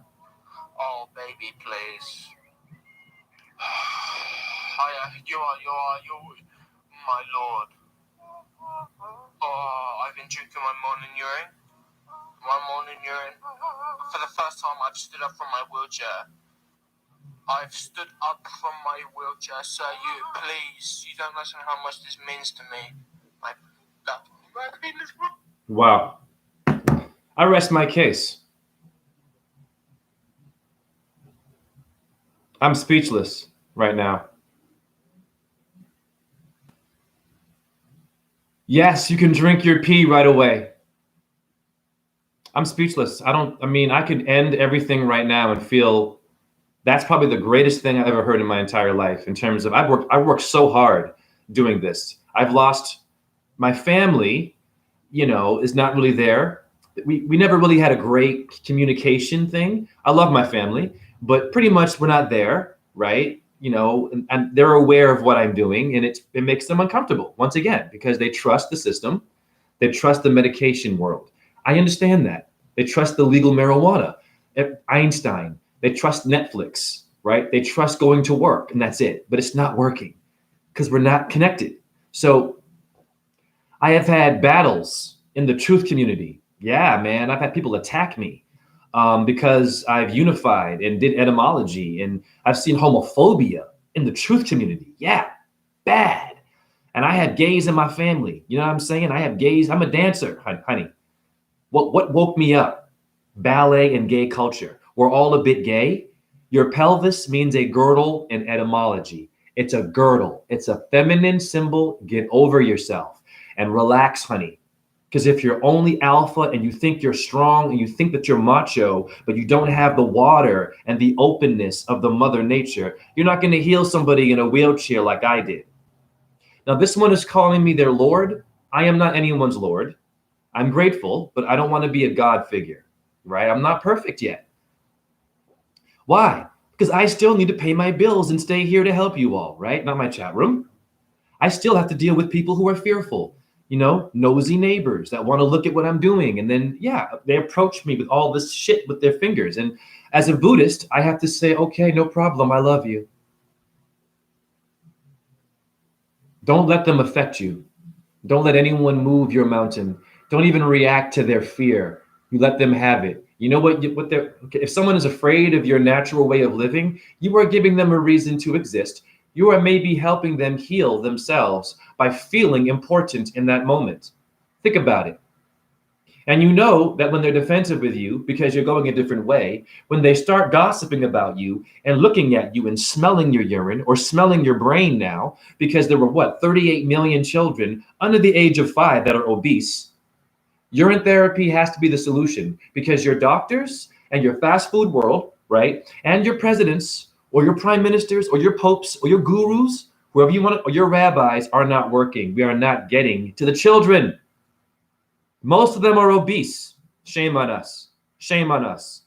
[SPEAKER 2] Oh baby, please. You are my lord. Oh, I've been drinking my morning urine. For the first time, I've stood up from my wheelchair. I've stood up from my wheelchair, sir. You don't understand how much this means to me.
[SPEAKER 1] Wow. I rest my case. I'm speechless right now. Yes, you can drink your pee right away. I'm speechless. I could end everything right now and feel that's probably the greatest thing I've ever heard in my entire life in terms of I've worked so hard doing this. I've lost my family, is not really there. We never really had a great communication thing. I love my family, but pretty much we're not there, right? And they're aware of what I'm doing, and it makes them uncomfortable once again because they trust the system, they trust the medication world. I understand that. They trust the legal marijuana, Einstein. They trust Netflix, right? They trust going to work, and that's it. But it's not working because we're not connected. So I have had battles in the truth community. Yeah, man, I've had people attack me because I've unified and did etymology, and I've seen homophobia in the truth community. Yeah, bad. And I had gays in my family. You know what I'm saying? I have gays. I'm a dancer, honey. What woke me up? Ballet and gay culture. We're all a bit gay. Your pelvis means a girdle in etymology. It's a girdle. It's a feminine symbol. Get over yourself and relax, honey. Because if you're only alpha and you think you're strong and you think that you're macho, but you don't have the water and the openness of the mother nature, you're not going to heal somebody in a wheelchair like I did. Now, this one is calling me their Lord. I am not anyone's Lord. I'm grateful, but I don't want to be a God figure, right? I'm not perfect yet. Why? Because I still need to pay my bills and stay here to help you all, right? Not my chat room. I still have to deal with people who are fearful. nosy neighbors that want to look at what I'm doing. And then, yeah, they approach me with all this shit with their fingers. And as a Buddhist, I have to say, okay, no problem. I love you. Don't let them affect you. Don't let anyone move your mountain. Don't even react to their fear. You let them have it. You know what they're if someone is afraid of your natural way of living, you are giving them a reason to exist. You are maybe helping them heal themselves by feeling important in that moment. Think about it. And you know that when they're defensive with you because you're going a different way, when they start gossiping about you and looking at you and smelling your urine or smelling your brain now, because there were 38 million children under the age of 5 that are obese. Urine therapy has to be the solution because your doctors and your fast food world, right, and your presidents or your prime ministers or your popes or your gurus, whoever you want, or your rabbis are not working. We are not getting to the children. Most of them are obese. Shame on us. Shame on us.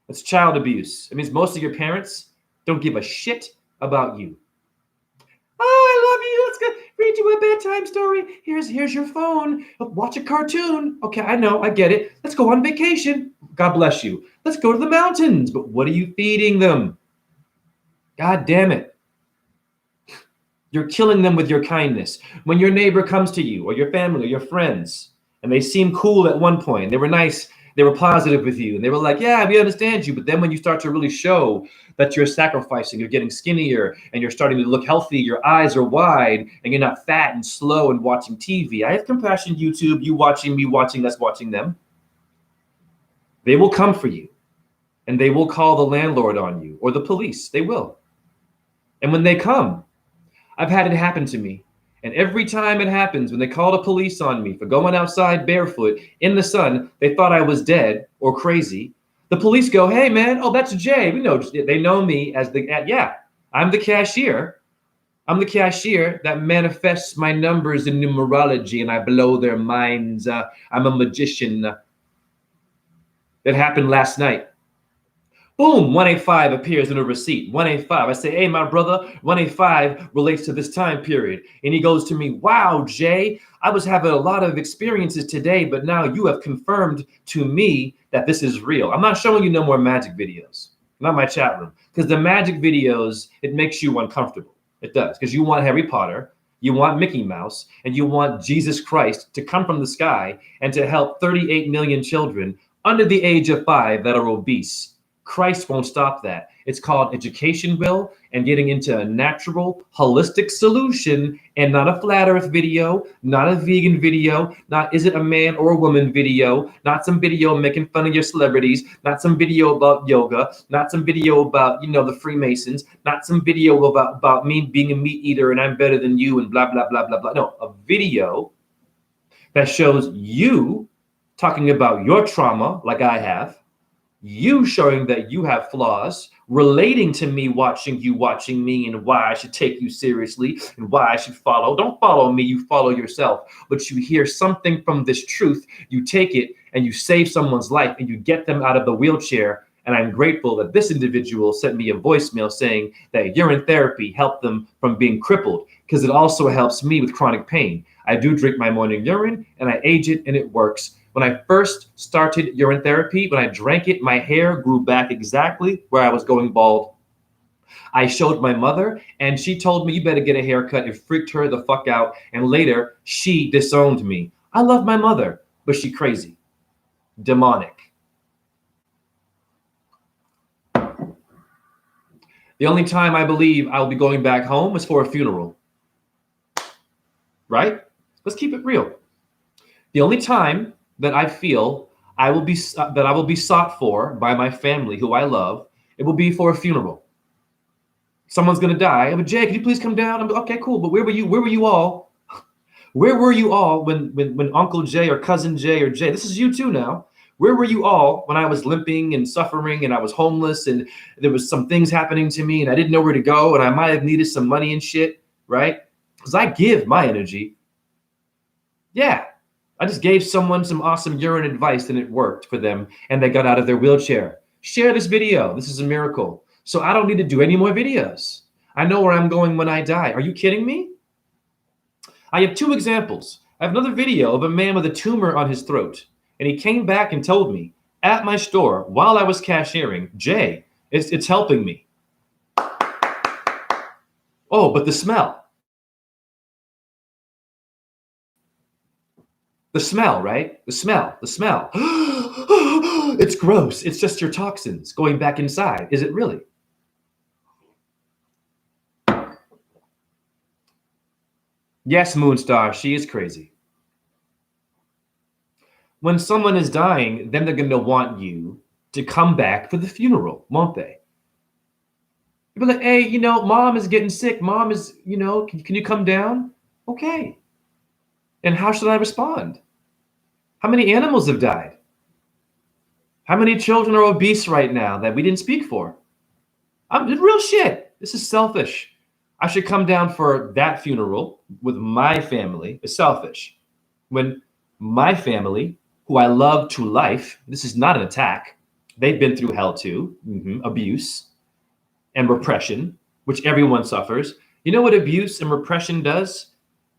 [SPEAKER 1] It's child abuse. It means most of your parents don't give a shit about you. Oh, I love you. Let's go read you a bedtime story. Here's your phone. Watch a cartoon. Okay, I know, I get it. Let's go on vacation. God bless you. Let's go to the mountains. But what are you feeding them? God damn it. You're killing them with your kindness. When your neighbor comes to you or your family or your friends, and they seem cool at one point, they were nice, they were positive with you, and they were like, yeah, we understand you. But then when you start to really show that you're sacrificing, you're getting skinnier, and you're starting to look healthy, your eyes are wide, and you're not fat and slow and watching TV. I have compassion, YouTube, you watching, me watching, us watching them. They will come for you, and they will call the landlord on you, or the police, they will. And when they come, I've had it happen to me. And every time it happens, when they call the police on me for going outside barefoot in the sun, they thought I was dead or crazy. The police go, hey, man, oh, that's Jay. We know, they know me as yeah, I'm the cashier. I'm the cashier that manifests my numbers in numerology and I blow their minds. I'm a magician. That happened last night. Boom, 185 appears in a receipt. 185. I say, hey, my brother, 185 relates to this time period. And he goes to me, wow, Jay, I was having a lot of experiences today, but now you have confirmed to me that this is real. I'm not showing you no more magic videos, not my chat room, because the magic videos, it makes you uncomfortable. It does, because you want Harry Potter, you want Mickey Mouse, and you want Jesus Christ to come from the sky and to help 38 million children under the age of 5 that are obese. Christ won't stop that. It's called education, Will, and getting into a natural, holistic solution and not a flat earth video, not a vegan video, not is it a man or a woman video, not some video making fun of your celebrities, not some video about yoga, not some video about, the Freemasons, not some video about me being a meat eater and I'm better than you and blah, blah, blah, blah, blah. No, a video that shows you talking about your trauma like I have, you showing that you have flaws, relating to me watching me and why I should take you seriously and why I should follow. Don't follow me, you follow yourself. But you hear something from this truth, you take it and you save someone's life and you get them out of the wheelchair. And I'm grateful that this individual sent me a voicemail saying that urine therapy helped them from being crippled because it also helps me with chronic pain. I do drink my morning urine and I age it and it works. When I first started urine therapy, when I drank it, my hair grew back exactly where I was going bald. I showed my mother and she told me, you better get a haircut. It freaked her the fuck out. And later she disowned me. I love my mother, but she crazy, demonic. The only time I believe I'll be going back home is for a funeral. Right? Let's keep it real. The only time that I feel I will be sought for by my family, who I love, it will be for a funeral. Someone's gonna die. But Jay, can you please come down? Okay, cool. But where were you? Where were you all? Where were you all when Uncle Jay or Cousin Jay or Jay? This is you too now. Where were you all when I was limping and suffering and I was homeless and there was some things happening to me and I didn't know where to go and I might have needed some money and shit, right? Because I give my energy. Yeah. I just gave someone some awesome urine advice and it worked for them and they got out of their wheelchair. Share this video. This is a miracle. So I don't need to do any more videos. I know where I'm going when I die. Are you kidding me? I have 2 examples. I have another video of a man with a tumor on his throat. And he came back and told me at my store while I was cashiering, Jay, it's helping me. Oh, but the smell. The smell, right? The smell. It's gross. It's just your toxins going back inside. Is it really? Yes, Moonstar, she is crazy. When someone is dying, then they're going to want you to come back for the funeral, won't they? You'll be like, hey, mom is getting sick. Mom is, can you come down? Okay. And how should I respond? How many animals have died? How many children are obese right now that we didn't speak for? Real shit. This is selfish. I should come down for that funeral with my family. It's selfish. When my family, who I love to life, this is not an attack. They've been through hell too. Abuse and repression, which everyone suffers. You know what abuse and repression does?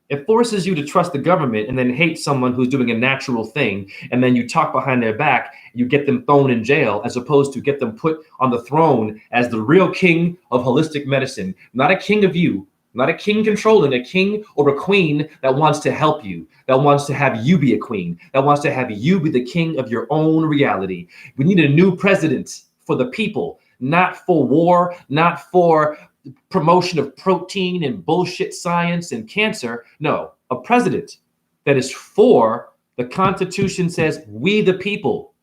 [SPEAKER 1] It forces you to trust the government and then hate someone who's doing a natural thing. And then you talk behind their back, you get them thrown in jail as opposed to get them put on the throne as the real king of holistic medicine. Not a king of you, not a king controlling, a king or a queen that wants to help you, that wants to have you be a queen, that wants to have you be the king of your own reality. We need a new president for the people, not for war, not for promotion of protein and bullshit science and cancer. No, a president that is for the Constitution says we the people,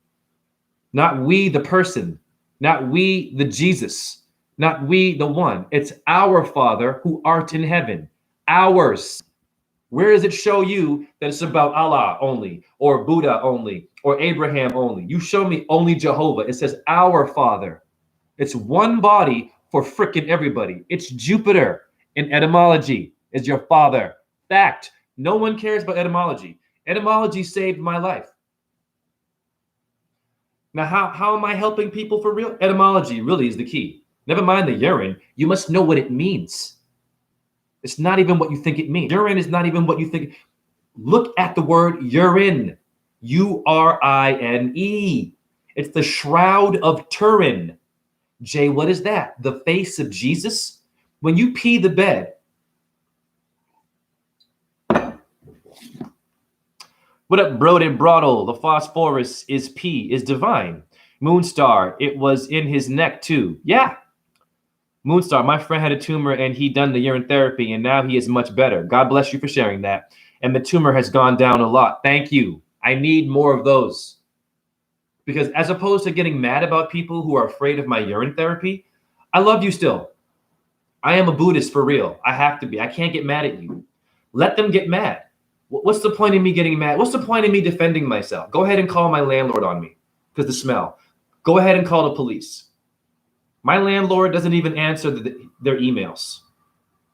[SPEAKER 1] not we the person, not we the Jesus, not we the one. It's our Father who art in heaven, ours. Where does it show you that it's about Allah only or Buddha only or Abraham only? You show me only Jehovah. It says our Father. It's one body for frickin' everybody. It's Jupiter in etymology is your father. Fact. No one cares about etymology. Etymology saved my life. Now, how am I helping people for real? Etymology really is the key. Never mind the urine. You must know what it means. It's not even what you think it means. Urine is not even what you think. Look at the word urine. Urine. It's the shroud of Turin. Jay, what is that? The face of Jesus? When you pee the bed. What up, Broden Broddle? The phosphorus is pee, is divine. Moonstar, it was in his neck too. Yeah. Moonstar, my friend had a tumor and he done the urine therapy and now he is much better. God bless you for sharing that. And the tumor has gone down a lot. Thank you. I need more of those. Because as opposed to getting mad about people who are afraid of my urine therapy, I love you still. I am a Buddhist for real. I have to be. I can't get mad at you. Let them get mad. What's the point of me getting mad? What's the point of me defending myself? Go ahead and call my landlord on me because the smell. Go ahead and call the police. My landlord doesn't even answer their emails.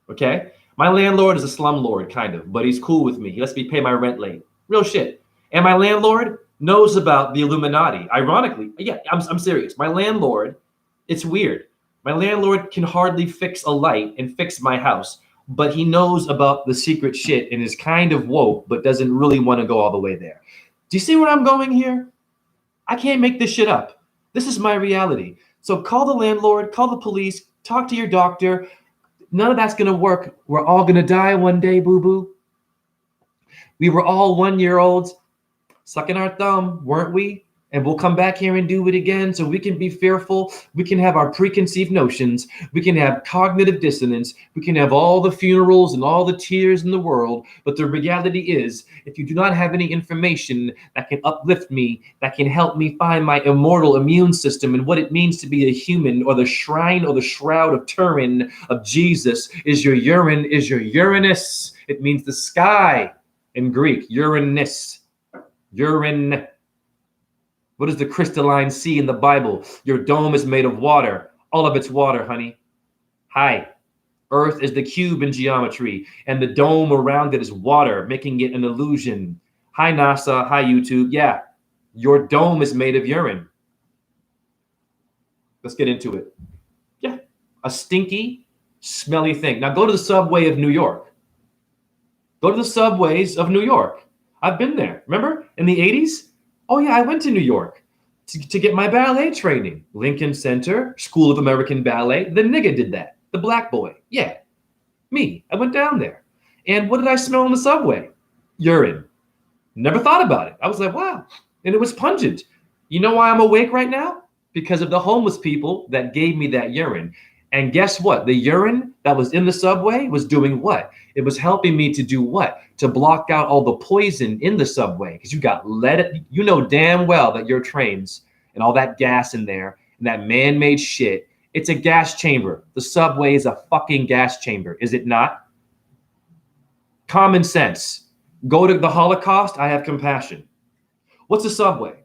[SPEAKER 1] Okay? My landlord is a slumlord, kind of, but he's cool with me. He lets me pay my rent late. Real shit. And my landlord knows about the Illuminati. Ironically, yeah, I'm serious. My landlord, it's weird. My landlord can hardly fix a light and fix my house, but he knows about the secret shit and is kind of woke, but doesn't really want to go all the way there. Do you see where I'm going here? I can't make this shit up. This is my reality. So call the landlord, call the police, talk to your doctor. None of that's going to work. We're all going to die one day, boo-boo. We were all 1-year-olds sucking our thumb, weren't we? And we'll come back here and do it again so we can be fearful. We can have our preconceived notions. We can have cognitive dissonance. We can have all the funerals and all the tears in the world. But the reality is, if you do not have any information that can uplift me, that can help me find my immortal immune system and what it means to be a human, or the shrine or the shroud of Turin of Jesus is your urine, is your Uranus. It means the sky in Greek, Uranus. Urine. What is the crystalline sea in the Bible? Your dome is made of water. All of it's water, honey. Hi. Earth is the cube in geometry, and the dome around it is water, making it an illusion. Hi, NASA. Hi, YouTube. Yeah, your dome is made of urine. Let's get into it. Yeah, a stinky, smelly thing. Now go to the subway of New York. Go to the subways of New York. I've been there. Remember in the 80s? Oh, yeah, I went to New York to get my ballet training. Lincoln Center, School of American Ballet. The nigga did that. The black boy. Yeah, me. I went down there. And what did I smell in the subway? Urine. Never thought about it. I was like, wow. And it was pungent. You know why I'm awake right now? Because of the homeless people that gave me that urine. And guess what? The urine that was in the subway was doing what? It was helping me to do what? To block out all the poison in the subway. Because you got lead. You know damn well that your trains and all that gas in there and that man-made shit, it's a gas chamber. The subway is a fucking gas chamber. Is it not? Common sense. Go to the Holocaust, I have compassion. What's a subway?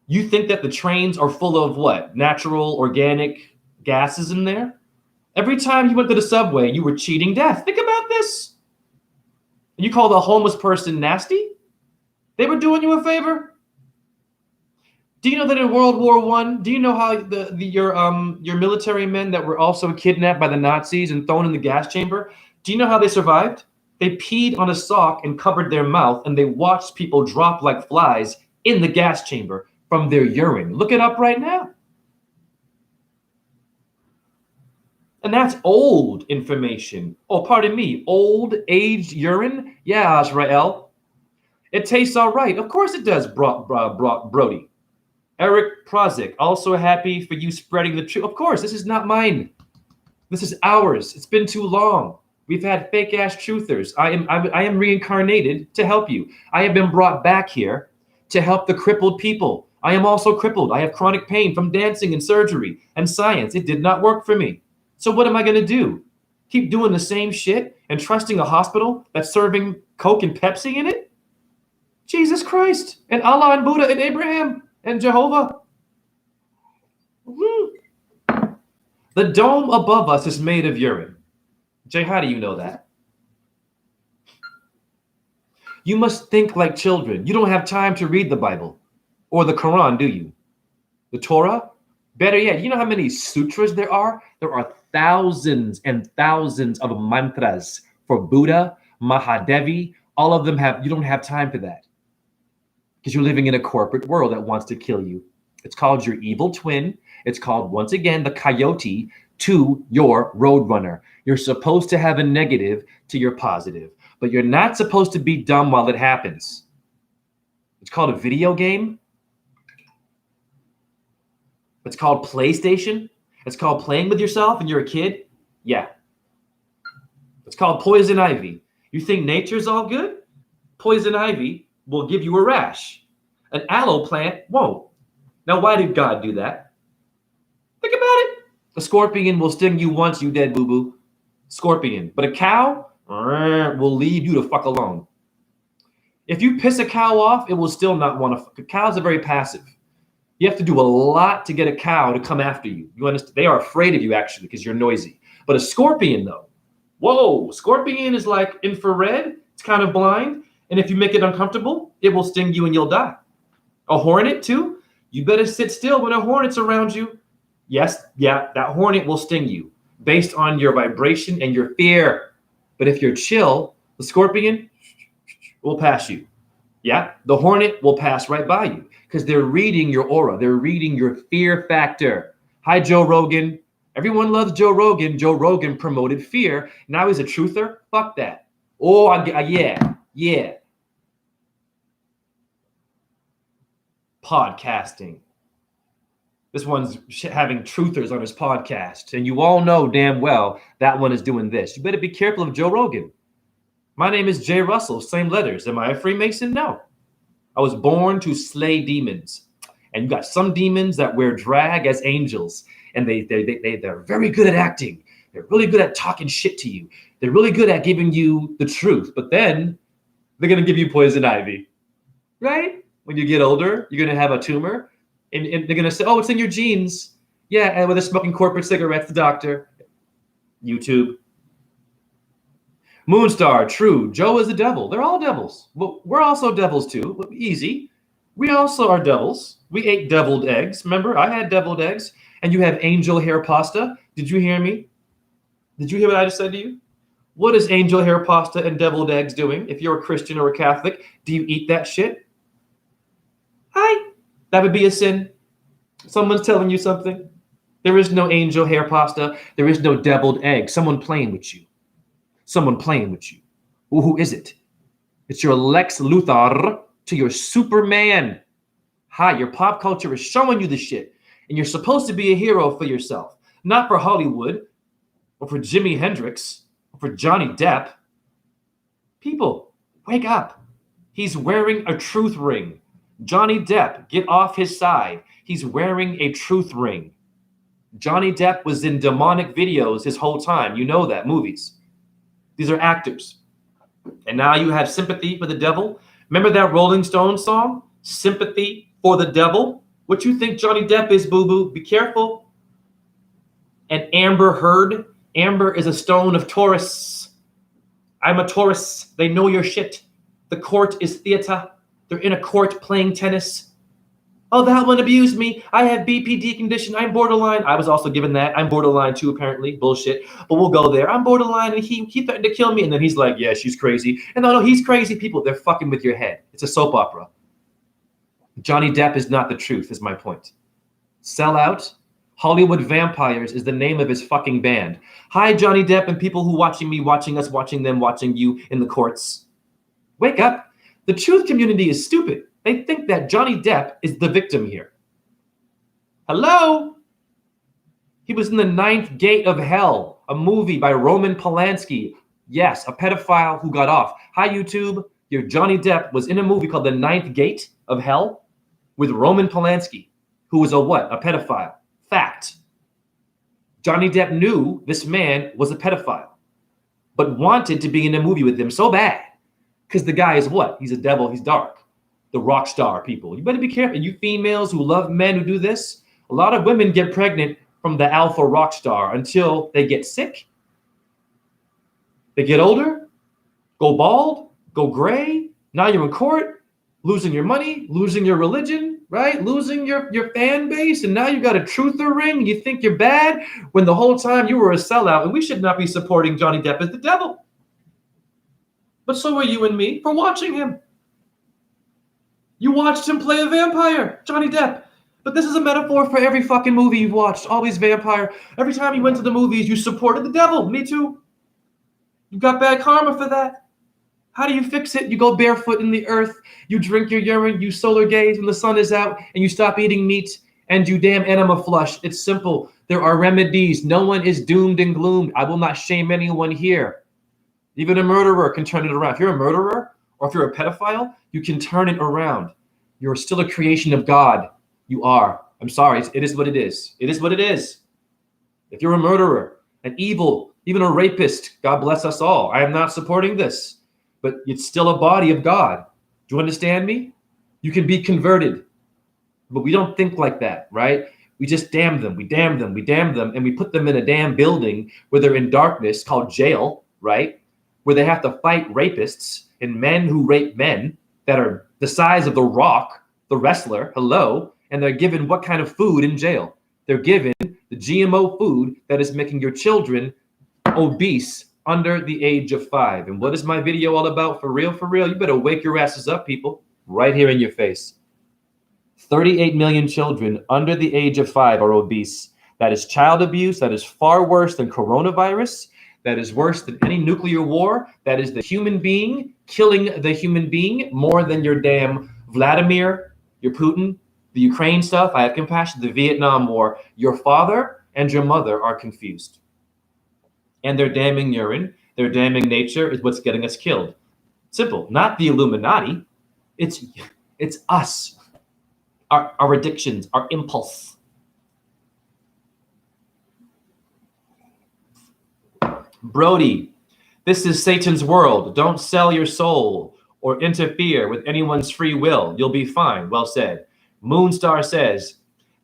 [SPEAKER 1] You think that the trains are full of what? Natural, organic gases in there? Every time you went to the subway, you were cheating death. Think about this. You call the homeless person nasty? They were doing you a favor? Do you know that in World War I, do you know how your military men that were also kidnapped by the Nazis and thrown in the gas chamber, do you know how they survived? They peed on a sock and covered their mouth, and they watched people drop like flies in the gas chamber from their urine. Look it up right now. And that's old information. Oh, pardon me, old aged urine? Yeah, Azrael. It tastes all right. Of course it does, Brody. Eric Prozik, also happy for you spreading the truth. Of course, this is not mine. This is ours. It's been too long. We've had fake ass truthers. I am reincarnated to help you. I have been brought back here to help the crippled people. I am also crippled. I have chronic pain from dancing and surgery and science. It did not work for me. So what am I going to do? Keep doing the same shit and trusting a hospital that's serving Coke and Pepsi in it? Jesus Christ. And Allah and Buddha and Abraham and Jehovah. The dome above us is made of urine. Jay, how do you know that? You must think like children. You don't have time to read the Bible or the Quran, do you? The Torah? Better yet, you know how many sutras there are? There are thousands and thousands of mantras for Buddha, Mahadevi. All of them you don't have time for that because you're living in a corporate world that wants to kill you. It's called your evil twin. It's called, once again, the coyote to your roadrunner. You're supposed to have a negative to your positive, but you're not supposed to be dumb while it happens. It's called a video game. It's called PlayStation. It's called playing with yourself and you're a kid. Yeah. It's called poison ivy. You think nature's all good? Poison ivy will give you a rash. An aloe plant won't. Now, why did God do that? Think about it. A scorpion will sting you once, you dead boo-boo. Scorpion. But a cow will leave you to fuck alone. If you piss a cow off, it will still not want to fuck. Cows are very passive. You have to do a lot to get a cow to come after you. You understand? They are afraid of you, actually, because you're noisy. But a scorpion, though, whoa, scorpion is like infrared. It's kind of blind. And if you make it uncomfortable, it will sting you and you'll die. A hornet, too? You better sit still when a hornet's around you. Yes, yeah, that hornet will sting you based on your vibration and your fear. But if you're chill, the scorpion will pass you. Yeah, the hornet will pass right by you because they're reading your aura. They're reading your fear factor. Hi, Joe Rogan. Everyone loves Joe Rogan. Joe Rogan promoted fear. Now he's a truther. Fuck that. Oh, yeah. Podcasting. This one's having truthers on his podcast. And you all know damn well that one is doing this. You better be careful of Joe Rogan. My name is Jay Russell, same letters. Am I a Freemason? No. I was born to slay demons. And you got some demons that wear drag as angels. And they're very good at acting. They're really good at talking shit to you. They're really good at giving you the truth. But then they're going to give you poison ivy. Right? When you get older, you're going to have a tumor. And they're going to say, oh, it's in your genes. Yeah, and when they're smoking corporate cigarettes, the doctor. YouTube. Moonstar, true. Joe is the devil. They're all devils. Well, we're also devils too. Easy. We also are devils. We ate deviled eggs. Remember, I had deviled eggs. And you have angel hair pasta. Did you hear me? Did you hear what I just said to you? What is angel hair pasta and deviled eggs doing? If you're a Christian or a Catholic, do you eat that shit? Hi. That would be a sin. Someone's telling you something. There is no angel hair pasta. There is no deviled egg. Someone playing with you. Someone playing with you. Well, who is it? It's your Lex Luthor to your Superman. Hi, your pop culture is showing you the shit. And you're supposed to be a hero for yourself, not for Hollywood or for Jimi Hendrix or for Johnny Depp. People, wake up. He's wearing a truth ring. Johnny Depp, get off his side. He's wearing a truth ring. Johnny Depp was in demonic videos his whole time. You know that, movies. These are actors. And now you have sympathy for the devil. Remember that Rolling Stones song? Sympathy for the devil? What you think Johnny Depp is, boo-boo? Be careful. And Amber Heard. Amber is a stone of Taurus. I'm a Taurus. They know your shit. The court is theater. They're in a court playing tennis. Oh, that one abused me. I have BPD condition. I'm borderline. I was also given that. I'm borderline too, apparently. Bullshit. But we'll go there. I'm borderline, and he threatened to kill me. And then he's like, yeah, she's crazy. And no, he's crazy. People, they're fucking with your head. It's a soap opera. Johnny Depp is not the truth, is my point. Sell out. Hollywood Vampires is the name of his fucking band. Hi, Johnny Depp and people who watching me, watching us, watching them, watching you in the courts. Wake up. The truth community is stupid. They think that Johnny Depp is the victim here. Hello? He was in The Ninth Gate of Hell, a movie by Roman Polanski. Yes, a pedophile who got off. Hi, YouTube. Your Johnny Depp was in a movie called The Ninth Gate of Hell with Roman Polanski, who was a what? A pedophile. Fact. Johnny Depp knew this man was a pedophile, but wanted to be in a movie with him so bad. Because the guy is what? He's a devil. He's dark. The rock star people. You better be careful. You females who love men who do this, a lot of women get pregnant from the alpha rock star until they get sick. They get older, go bald, go gray. Now you're in court, losing your money, losing your religion, right? Losing your fan base. And now you got a truther ring. You think you're bad when the whole time you were a sellout. And we should not be supporting Johnny Depp as the devil. But so are you and me for watching him. You watched him play a vampire, Johnny Depp. But this is a metaphor for every fucking movie you've watched. Always vampire. Every time you went to the movies, you supported the devil. Me too. You got bad karma for that. How do you fix it? You go barefoot in the earth. You drink your urine. You solar gaze when the sun is out. And you stop eating meat. And you damn enema flush. It's simple. There are remedies. No one is doomed and gloomed. I will not shame anyone here. Even a murderer can turn it around. If you're a murderer, or if you're a pedophile, you can turn it around. You're still a creation of God. You are. I'm sorry. It is what it is. It is what it is. If you're a murderer, an evil, even a rapist, God bless us all. I am not supporting this, but it's still a body of God. Do you understand me? You can be converted, but we don't think like that, right? We just damn them. We damn them. We damn them. And we put them in a damn building where they're in darkness called jail, right? Where they have to fight rapists and men who rape men that are the size of The Rock, the wrestler, hello, and they're given what kind of food in jail? They're given the GMO food that is making your children obese under the age of 5. And what is my video all about? For real, for real? You better wake your asses up, people, right here in your face. 38 million children under the age of 5 are obese. That is child abuse. That is far worse than coronavirus. That is worse than any nuclear war. That is the human being killing the human being more than your damn Vladimir, your Putin, the Ukraine stuff. I have compassion. The Vietnam War. Your father and your mother are confused. And their damning urine, their damning nature is what's getting us killed. Simple. Not the Illuminati. It's us. Our addictions, our impulse. Brody, this is Satan's world. Don't sell your soul or interfere with anyone's free will. You'll be fine. Well said. Moonstar says,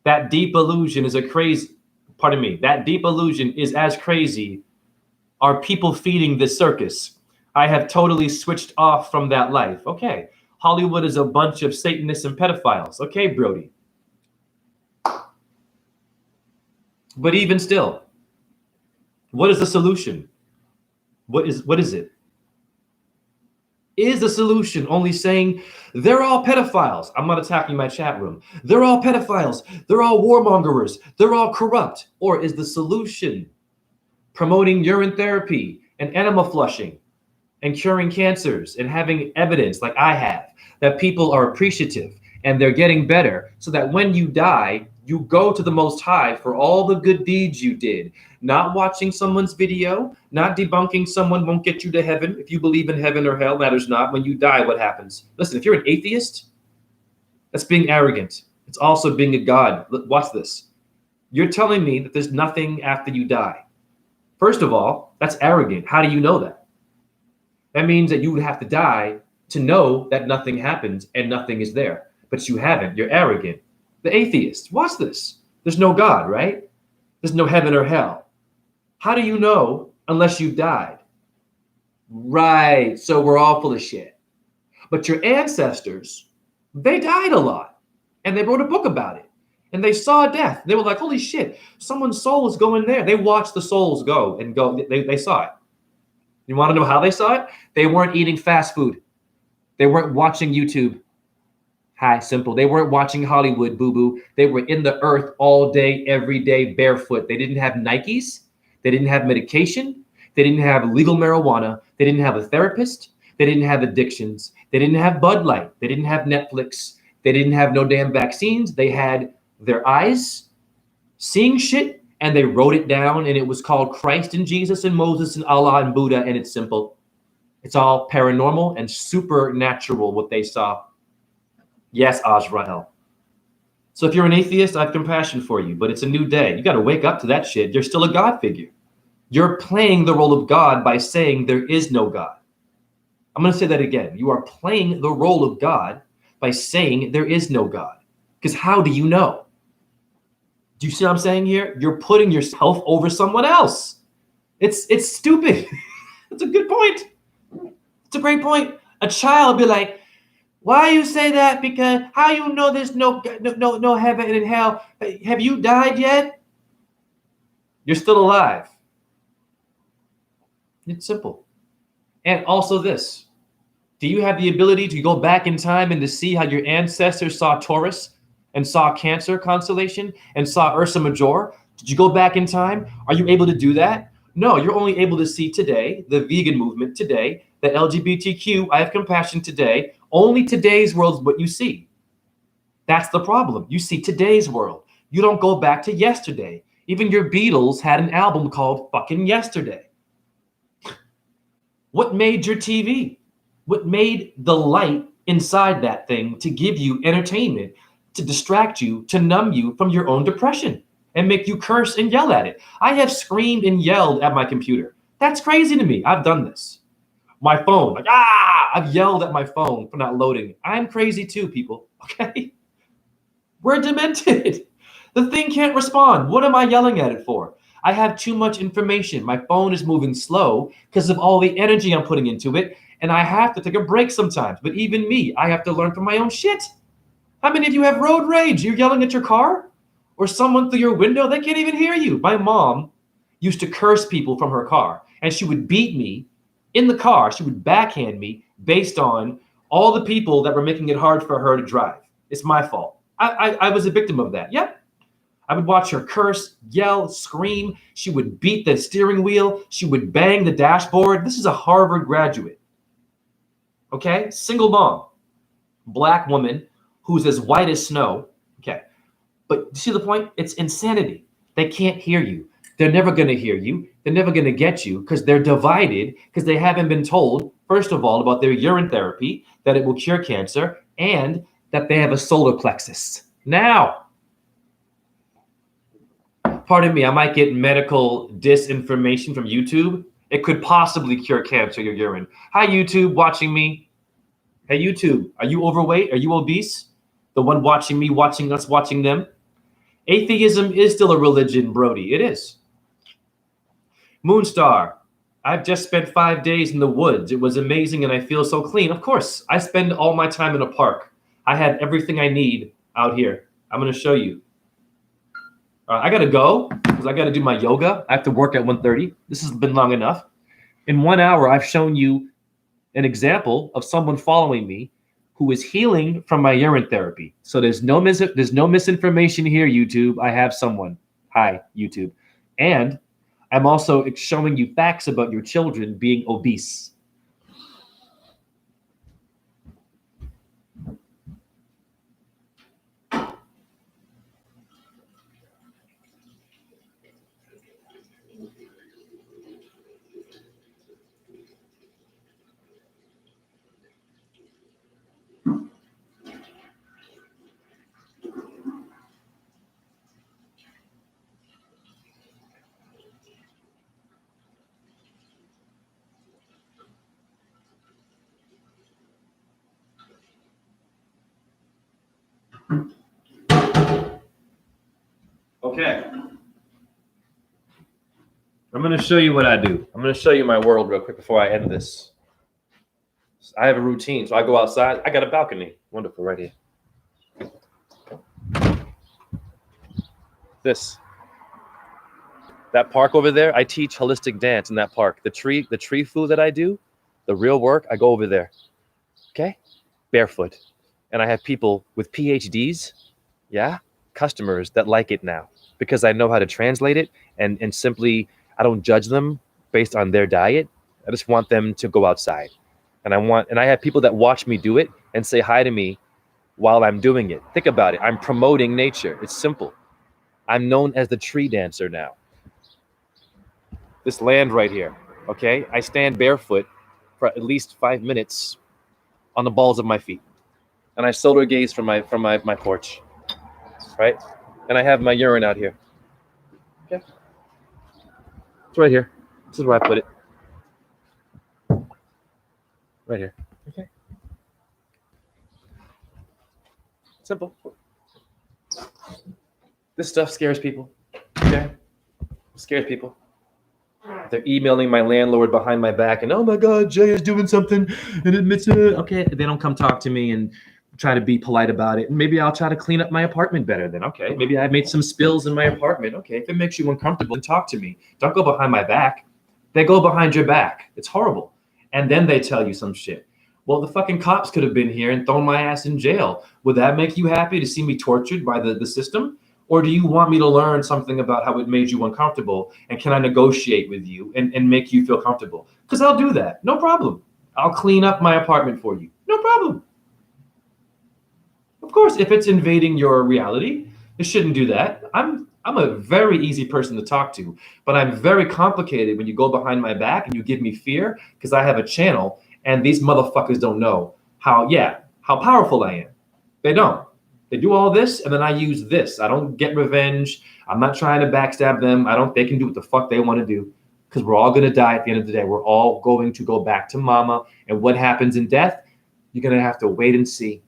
[SPEAKER 1] that deep illusion is that deep illusion is as crazy. Are people feeding this circus? I have totally switched off from that life. Okay. Hollywood is a bunch of Satanists and pedophiles. Okay, Brody. But even still, what is the solution? What is it? Is the solution only saying they're all pedophiles? I'm not attacking my chat room. They're all pedophiles. They're all warmongers. They're all corrupt. Or is the solution promoting urine therapy and enema flushing and curing cancers and having evidence like I have that people are appreciative and they're getting better so that when you die, you go to the Most High for all the good deeds you did? Not watching someone's video, not debunking someone won't get you to heaven. If you believe in heaven or hell, matters not. When you die, what happens? Listen, if you're an atheist, that's being arrogant. It's also being a god. Watch this. You're telling me that there's nothing after you die. First of all, that's arrogant. How do you know that? That means that you would have to die to know that nothing happens and nothing is there. But you haven't. You're arrogant. The atheist, watch this. There's no God, right? There's no heaven or hell. How do you know unless you died? Right. So we're all full of shit. But your ancestors, they died a lot. And they wrote a book about it. And they saw death. They were like, holy shit, someone's soul is going there. They watched the souls go and go. They saw it. You want to know how they saw it? They weren't eating fast food. They weren't watching YouTube. Hi, simple. They weren't watching Hollywood, boo-boo. They were in the earth all day, every day, barefoot. They didn't have Nikes. They didn't have medication. They didn't have legal marijuana. They didn't have a therapist. They didn't have addictions. They didn't have Bud Light. They didn't have Netflix. They didn't have no damn vaccines. They had their eyes seeing shit, and they wrote it down, and it was called Christ and Jesus and Moses and Allah and Buddha, and it's simple. It's all paranormal and supernatural what they saw. Yes, Azrael. So if you're an atheist, I have compassion for you, but it's a new day. You got to wake up to that shit. You're still a God figure. You're playing the role of God by saying there is no God. I'm going to say that again. You are playing the role of God by saying there is no God. Because how do you know? Do you see what I'm saying here? You're putting yourself over someone else. It's stupid. It's a good point. It's a great point. A child be like, why you say that? Because how you know there's no heaven and hell? Have you died yet? You're still alive. It's simple. And also this. Do you have the ability to go back in time and to see how your ancestors saw Taurus and saw Cancer constellation and saw Ursa Major? Did you go back in time? Are you able to do that? No, you're only able to see today, the vegan movement today, the LGBTQ, I have compassion today. Only today's world is what you see. That's the problem. You see today's world. You don't go back to yesterday. Even your Beatles had an album called fucking Yesterday. What made your TV? What made the light inside that thing to give you entertainment, to distract you, to numb you from your own depression and make you curse and yell at it? I have screamed and yelled at my computer. That's crazy to me. I've done this. My phone, like, I've yelled at my phone for not loading. I'm crazy too, people, okay? We're demented. The thing can't respond. What am I yelling at it for? I have too much information. My phone is moving slow because of all the energy I'm putting into it, and I have to take a break sometimes. But even me, I have to learn from my own shit. How many of you have road rage? You're yelling at your car? Or someone through your window? They can't even hear you. My mom used to curse people from her car, and she would beat me in the car. She would backhand me based on all the people that were making it hard for her to drive. It's my fault. I was a victim of that. Yep. I would watch her curse, yell, scream. She would beat the steering wheel. She would bang the dashboard. This is a Harvard graduate. Okay? Single mom. Black woman who's as white as snow. Okay. But you see the point? It's insanity. They can't hear you. They're never going to hear you. They're never going to get you because they're divided because they haven't been told, first of all, about their urine therapy, that it will cure cancer, and that they have a solar plexus. Now, pardon me, I might get medical disinformation from YouTube. It could possibly cure cancer, your urine. Hi, YouTube, watching me. Hey, YouTube, are you overweight? Are you obese? The one watching me, watching us, watching them? Atheism is still a religion, Brody. It is. Moonstar, I've just spent 5 days in the woods. It was amazing and I feel so clean. Of course, I spend all my time in a park. I have everything I need out here. I'm going to show you. I got to go because I got to do my yoga. I have to work at 1:30. This has been long enough. In 1 hour, I've shown you an example of someone following me who is healing from my urine therapy. So there's no misinformation here, YouTube. I have someone. Hi, YouTube. And I'm also showing you facts about your children being obese. Okay. I'm going to show you what I do. I'm going to show you my world real quick before I end this. I have a routine. So I go outside. I got a balcony. Wonderful, right here. That park over there, I teach holistic dance in that park. The tree food that I do, the real work, I go over there. Okay? Barefoot. And I have people with PhDs, customers that like it now because I know how to translate it and simply I don't judge them based on their diet. I just want them to go outside. And I have people that watch me do it and say hi to me while I'm doing it. Think about it. I'm promoting nature. It's simple. I'm known as the tree dancer now. This land right here, okay? I stand barefoot for at least 5 minutes on the balls of my feet. And I solar gaze from my porch, right? And I have my urine out here. Okay? It's right here. This is where I put it. Right here. Okay? Simple. This stuff scares people. Okay? Scares people. They're emailing my landlord behind my back and, oh my God, Jay is doing something and admits it. Okay, they don't come talk to me and try to be polite about it. And maybe I'll try to clean up my apartment better then. Okay, maybe I made some spills in my apartment. Okay, if it makes you uncomfortable, then talk to me. Don't go behind my back. They go behind your back. It's horrible. And then they tell you some shit. Well, the fucking cops could have been here and thrown my ass in jail. Would that make you happy to see me tortured by the system? Or do you want me to learn something about how it made you uncomfortable? And can I negotiate with you and make you feel comfortable? Because I'll do that. No problem. I'll clean up my apartment for you. No problem. Of course, if it's invading your reality, it shouldn't do that. I'm a very easy person to talk to, but I'm very complicated when you go behind my back and you give me fear because I have a channel and these motherfuckers don't know how powerful I am. They don't. They do all this, and then I use this. I don't get revenge. I'm not trying to backstab them. They can do what the fuck they want to do because we're all going to die at the end of the day. We're all going to go back to mama. And what happens in death, you're going to have to wait and see.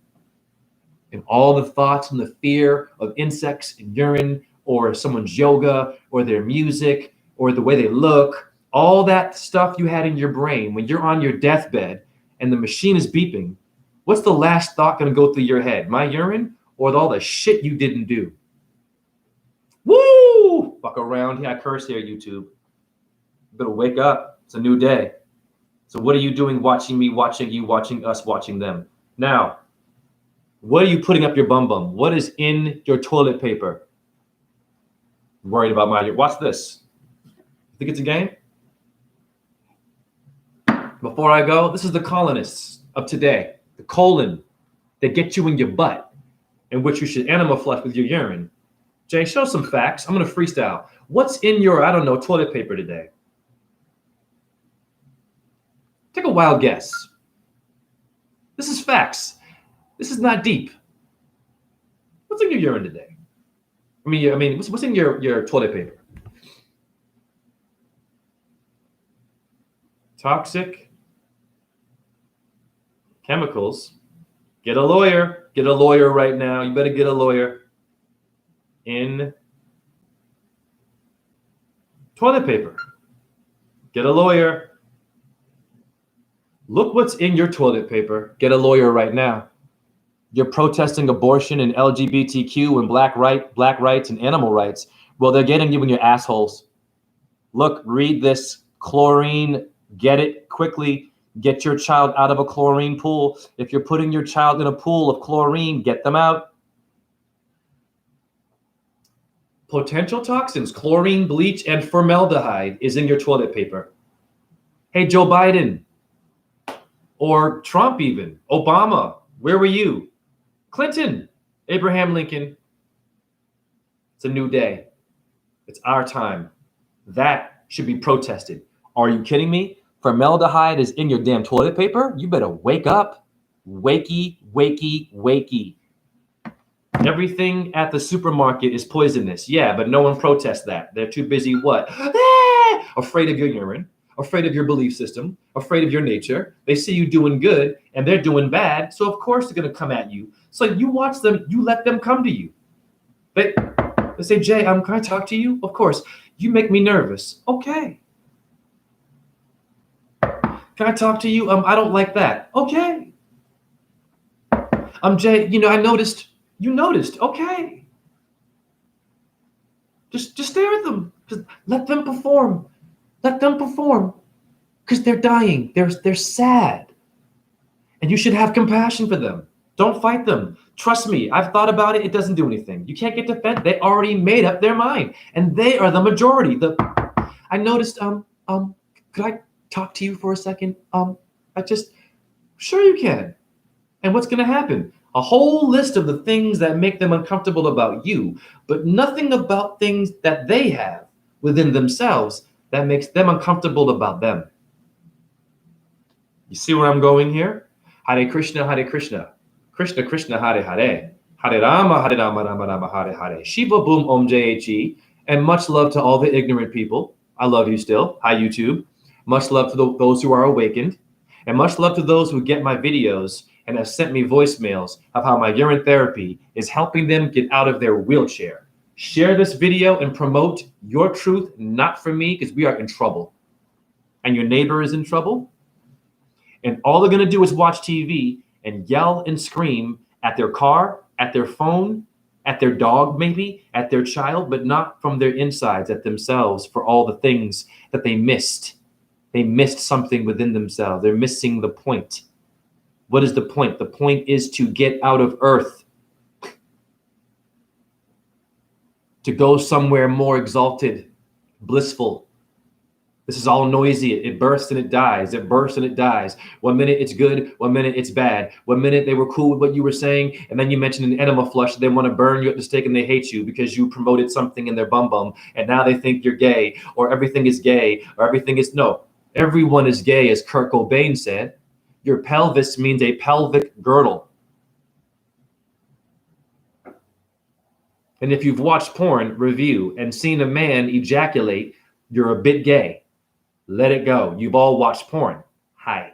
[SPEAKER 1] And all the thoughts and the fear of insects and urine or someone's yoga or their music or the way they look, all that stuff you had in your brain when you're on your deathbed and the machine is beeping, what's the last thought going to go through your head? My urine? Or all the shit you didn't do. Woo! Fuck around here. I curse here, YouTube. You better wake up. It's a new day. So what are you doing watching me, watching you, watching us, watching them? Now, what are you putting up your bum bum? What is in your toilet paper? I'm worried about my... Watch this. Think it's a game? Before I go, this is the colonists of today. The colon. They get you in your butt. In which you should animal flush with your urine. Jay, show some facts. I'm going to freestyle. What's in your, toilet paper today? Take a wild guess. This is facts. This is not deep. What's in your urine today? What's in your toilet paper? Toxic chemicals. Get a lawyer. Get a lawyer right now. You better get a lawyer. In toilet paper. Get a lawyer. Look what's in your toilet paper. Get a lawyer right now. You're protesting abortion and LGBTQ and black rights and animal rights. Well, they're getting you in your assholes. Look, read this. Chlorine Get it quickly. Get your child out of a chlorine pool. If you're putting your child in a pool of chlorine, get them out. Potential toxins, chlorine, bleach, and formaldehyde is in your toilet paper. Hey, Joe Biden, or Trump even, Obama, where were you? Clinton, Abraham Lincoln. It's a new day. It's our time. That should be protested. Are you kidding me? Formaldehyde is in your damn toilet paper? You better wake up. Wakey, wakey, wakey. Everything at the supermarket is poisonous. Yeah, but no one protests that. They're too busy what? Afraid of your urine, afraid of your belief system, afraid of your nature. They see you doing good and they're doing bad. So of course they're going to come at you. So you watch them, you let them come to you. They say, Jay, can I talk to you? Of course. You make me nervous. Okay. Can I talk to you? I don't like that. Okay. Jay, I noticed. You noticed. Okay. Just stare at them. Just let them perform. Let them perform. Because they're dying. They're sad. And you should have compassion for them. Don't fight them. Trust me, I've thought about it. It doesn't do anything. You can't get defense. They already made up their mind. And they are the majority. I noticed, could I talk to you for a second? Sure you can. And what's going to happen? A whole list of the things that make them uncomfortable about you, but nothing about things that they have within themselves that makes them uncomfortable about them. You see where I'm going here? Hare Krishna, Hare Krishna. Krishna, Krishna, Hare Hare. Hare Rama, Hare Rama, Rama Rama, Hare Hare. Shiva Boom Om JHE. And much love to all the ignorant people. I love you still. Hi, YouTube. Much love to those who are awakened. And much love to those who get my videos and have sent me voicemails of how my urine therapy is helping them get out of their wheelchair. Share this video and promote your truth, not for me, because we are in trouble. And your neighbor is in trouble. And all they're going to do is watch TV and yell and scream at their car, at their phone, at their dog maybe, at their child, but not from their insides, at themselves, for all the things that they missed. They missed something within themselves. They're missing the point. What is the point? The point is to get out of Earth, to go somewhere more exalted, blissful. This is all noisy. It bursts and it dies. It bursts and it dies. 1 minute it's good. 1 minute it's bad. 1 minute they were cool with what you were saying, and then you mentioned an enema flush. They want to burn you at the stake and they hate you because you promoted something in their bum, and now they think you're gay, or everything is gay, or everything is no. Everyone is gay, as Kurt Cobain said. Your pelvis means a pelvic girdle. And if you've watched porn review and seen a man ejaculate, you're a bit gay. Let it go. You've all watched porn. Hi.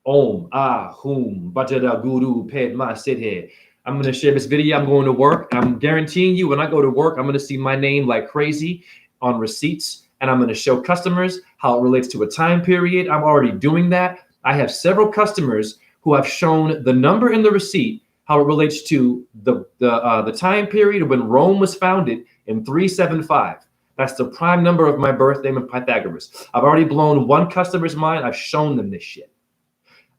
[SPEAKER 1] Om, hum, bajada guru, ped ma sit here. I'm going to share this video. I'm going to work. I'm guaranteeing you when I go to work, I'm going to see my name like crazy on receipts. And I'm going to show customers how it relates to a time period. I'm already doing that. I have several customers who have shown the number in the receipt, how it relates to the time period when Rome was founded in 375. That's the prime number of my birth name in Pythagoras. I've already blown one customer's mind. I've shown them this shit.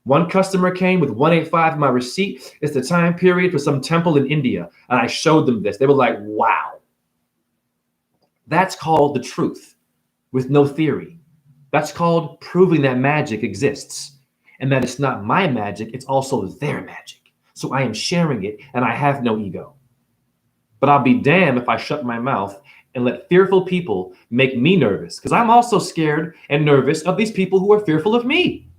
[SPEAKER 1] One customer came with 185 in my receipt. It's the time period for some temple in India. And I showed them this. They were like, wow. That's called the truth with no theory. That's called proving that magic exists and that it's not my magic, it's also their magic. So I am sharing it and I have no ego. But I'll be damned if I shut my mouth and let fearful people make me nervous, because I'm also scared and nervous of these people who are fearful of me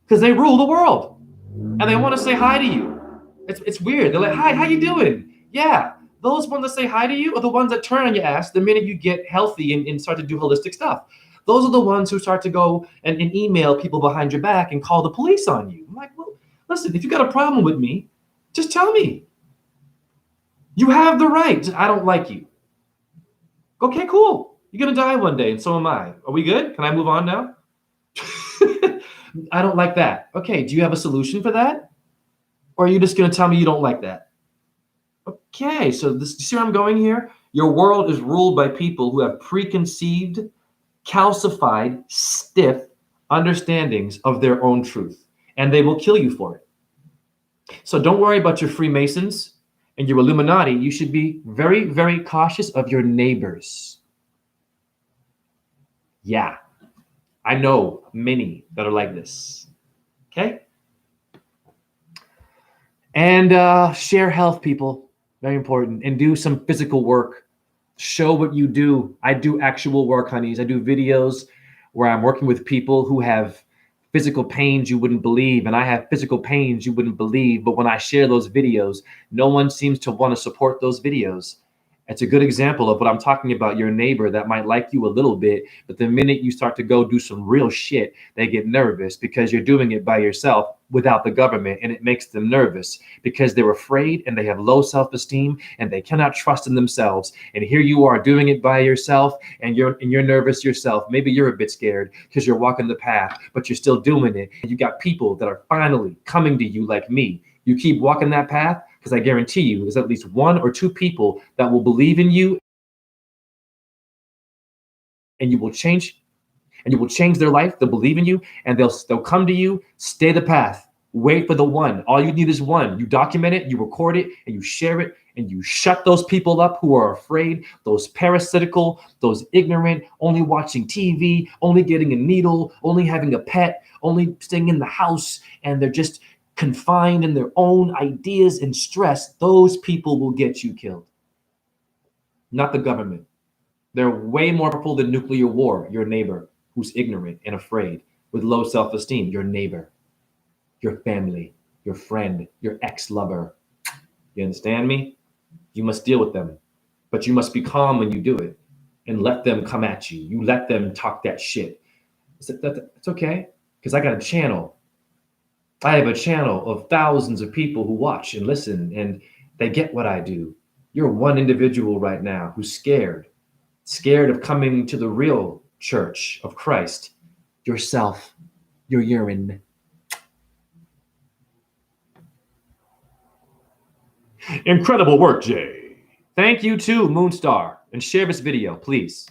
[SPEAKER 1] because they rule the world and they want to say hi to you. It's weird. They're like, hi, how you doing? Yeah. Those ones that say hi to you are the ones that turn on your ass the minute you get healthy and start to do holistic stuff. Those are the ones who start to go and email people behind your back and call the police on you. I'm like, well, listen, if you got a problem with me, just tell me. You have the right. I don't like you. Okay, cool. You're going to die one day, and so am I. Are we good? Can I move on now? I don't like that. Okay, do you have a solution for that? Or are you just going to tell me you don't like that? Okay, so you see where I'm going here? Your world is ruled by people who have preconceived calcified, stiff understandings of their own truth, and they will kill you for it. So don't worry about your Freemasons and your Illuminati. You should be very, very cautious of your neighbors. Yeah, I know many that are like this. Okay? And share health, people. Very important. And do some physical work. Show what you do. I do actual work, honeys. I do videos where I'm working with people who have physical pains you wouldn't believe, and I have physical pains you wouldn't believe. But when I share those videos, no one seems to want to support those videos. It's a good example of what I'm talking about. Your neighbor that might like you a little bit, but the minute you start to go do some real shit, they get nervous because you're doing it by yourself without the government, and it makes them nervous because they're afraid and they have low self-esteem and they cannot trust in themselves. And here you are doing it by yourself, and you're nervous yourself. Maybe you're a bit scared because you're walking the path, but you're still doing it. And you got people that are finally coming to you like me. You keep walking that path, because I guarantee you there's at least 1 or 2 people that will believe in you, and you will change their life. They'll believe in you, and they'll come to you. Stay the path. Wait for the one. All you need is one. You document it, you record it, and you share it, and you shut those people up who are afraid, those parasitical, those ignorant, only watching TV, only getting a needle, only having a pet, only staying in the house, and they're just confined in their own ideas and stress. Those people will get you killed, not the government. They're way more powerful than nuclear war. Your neighbor who's ignorant and afraid with low self-esteem, your neighbor, your family, your friend, your ex-lover. You understand me? You must deal with them, but you must be calm when you do it and let them come at you. You let them talk that shit. It's okay, because I got a channel. I have a channel of thousands of people who watch and listen, and they get what I do. You're one individual right now who's scared of coming to the real church of Christ, yourself, your urine. Incredible work, Jay. Thank you too, Moonstar, and share this video, please.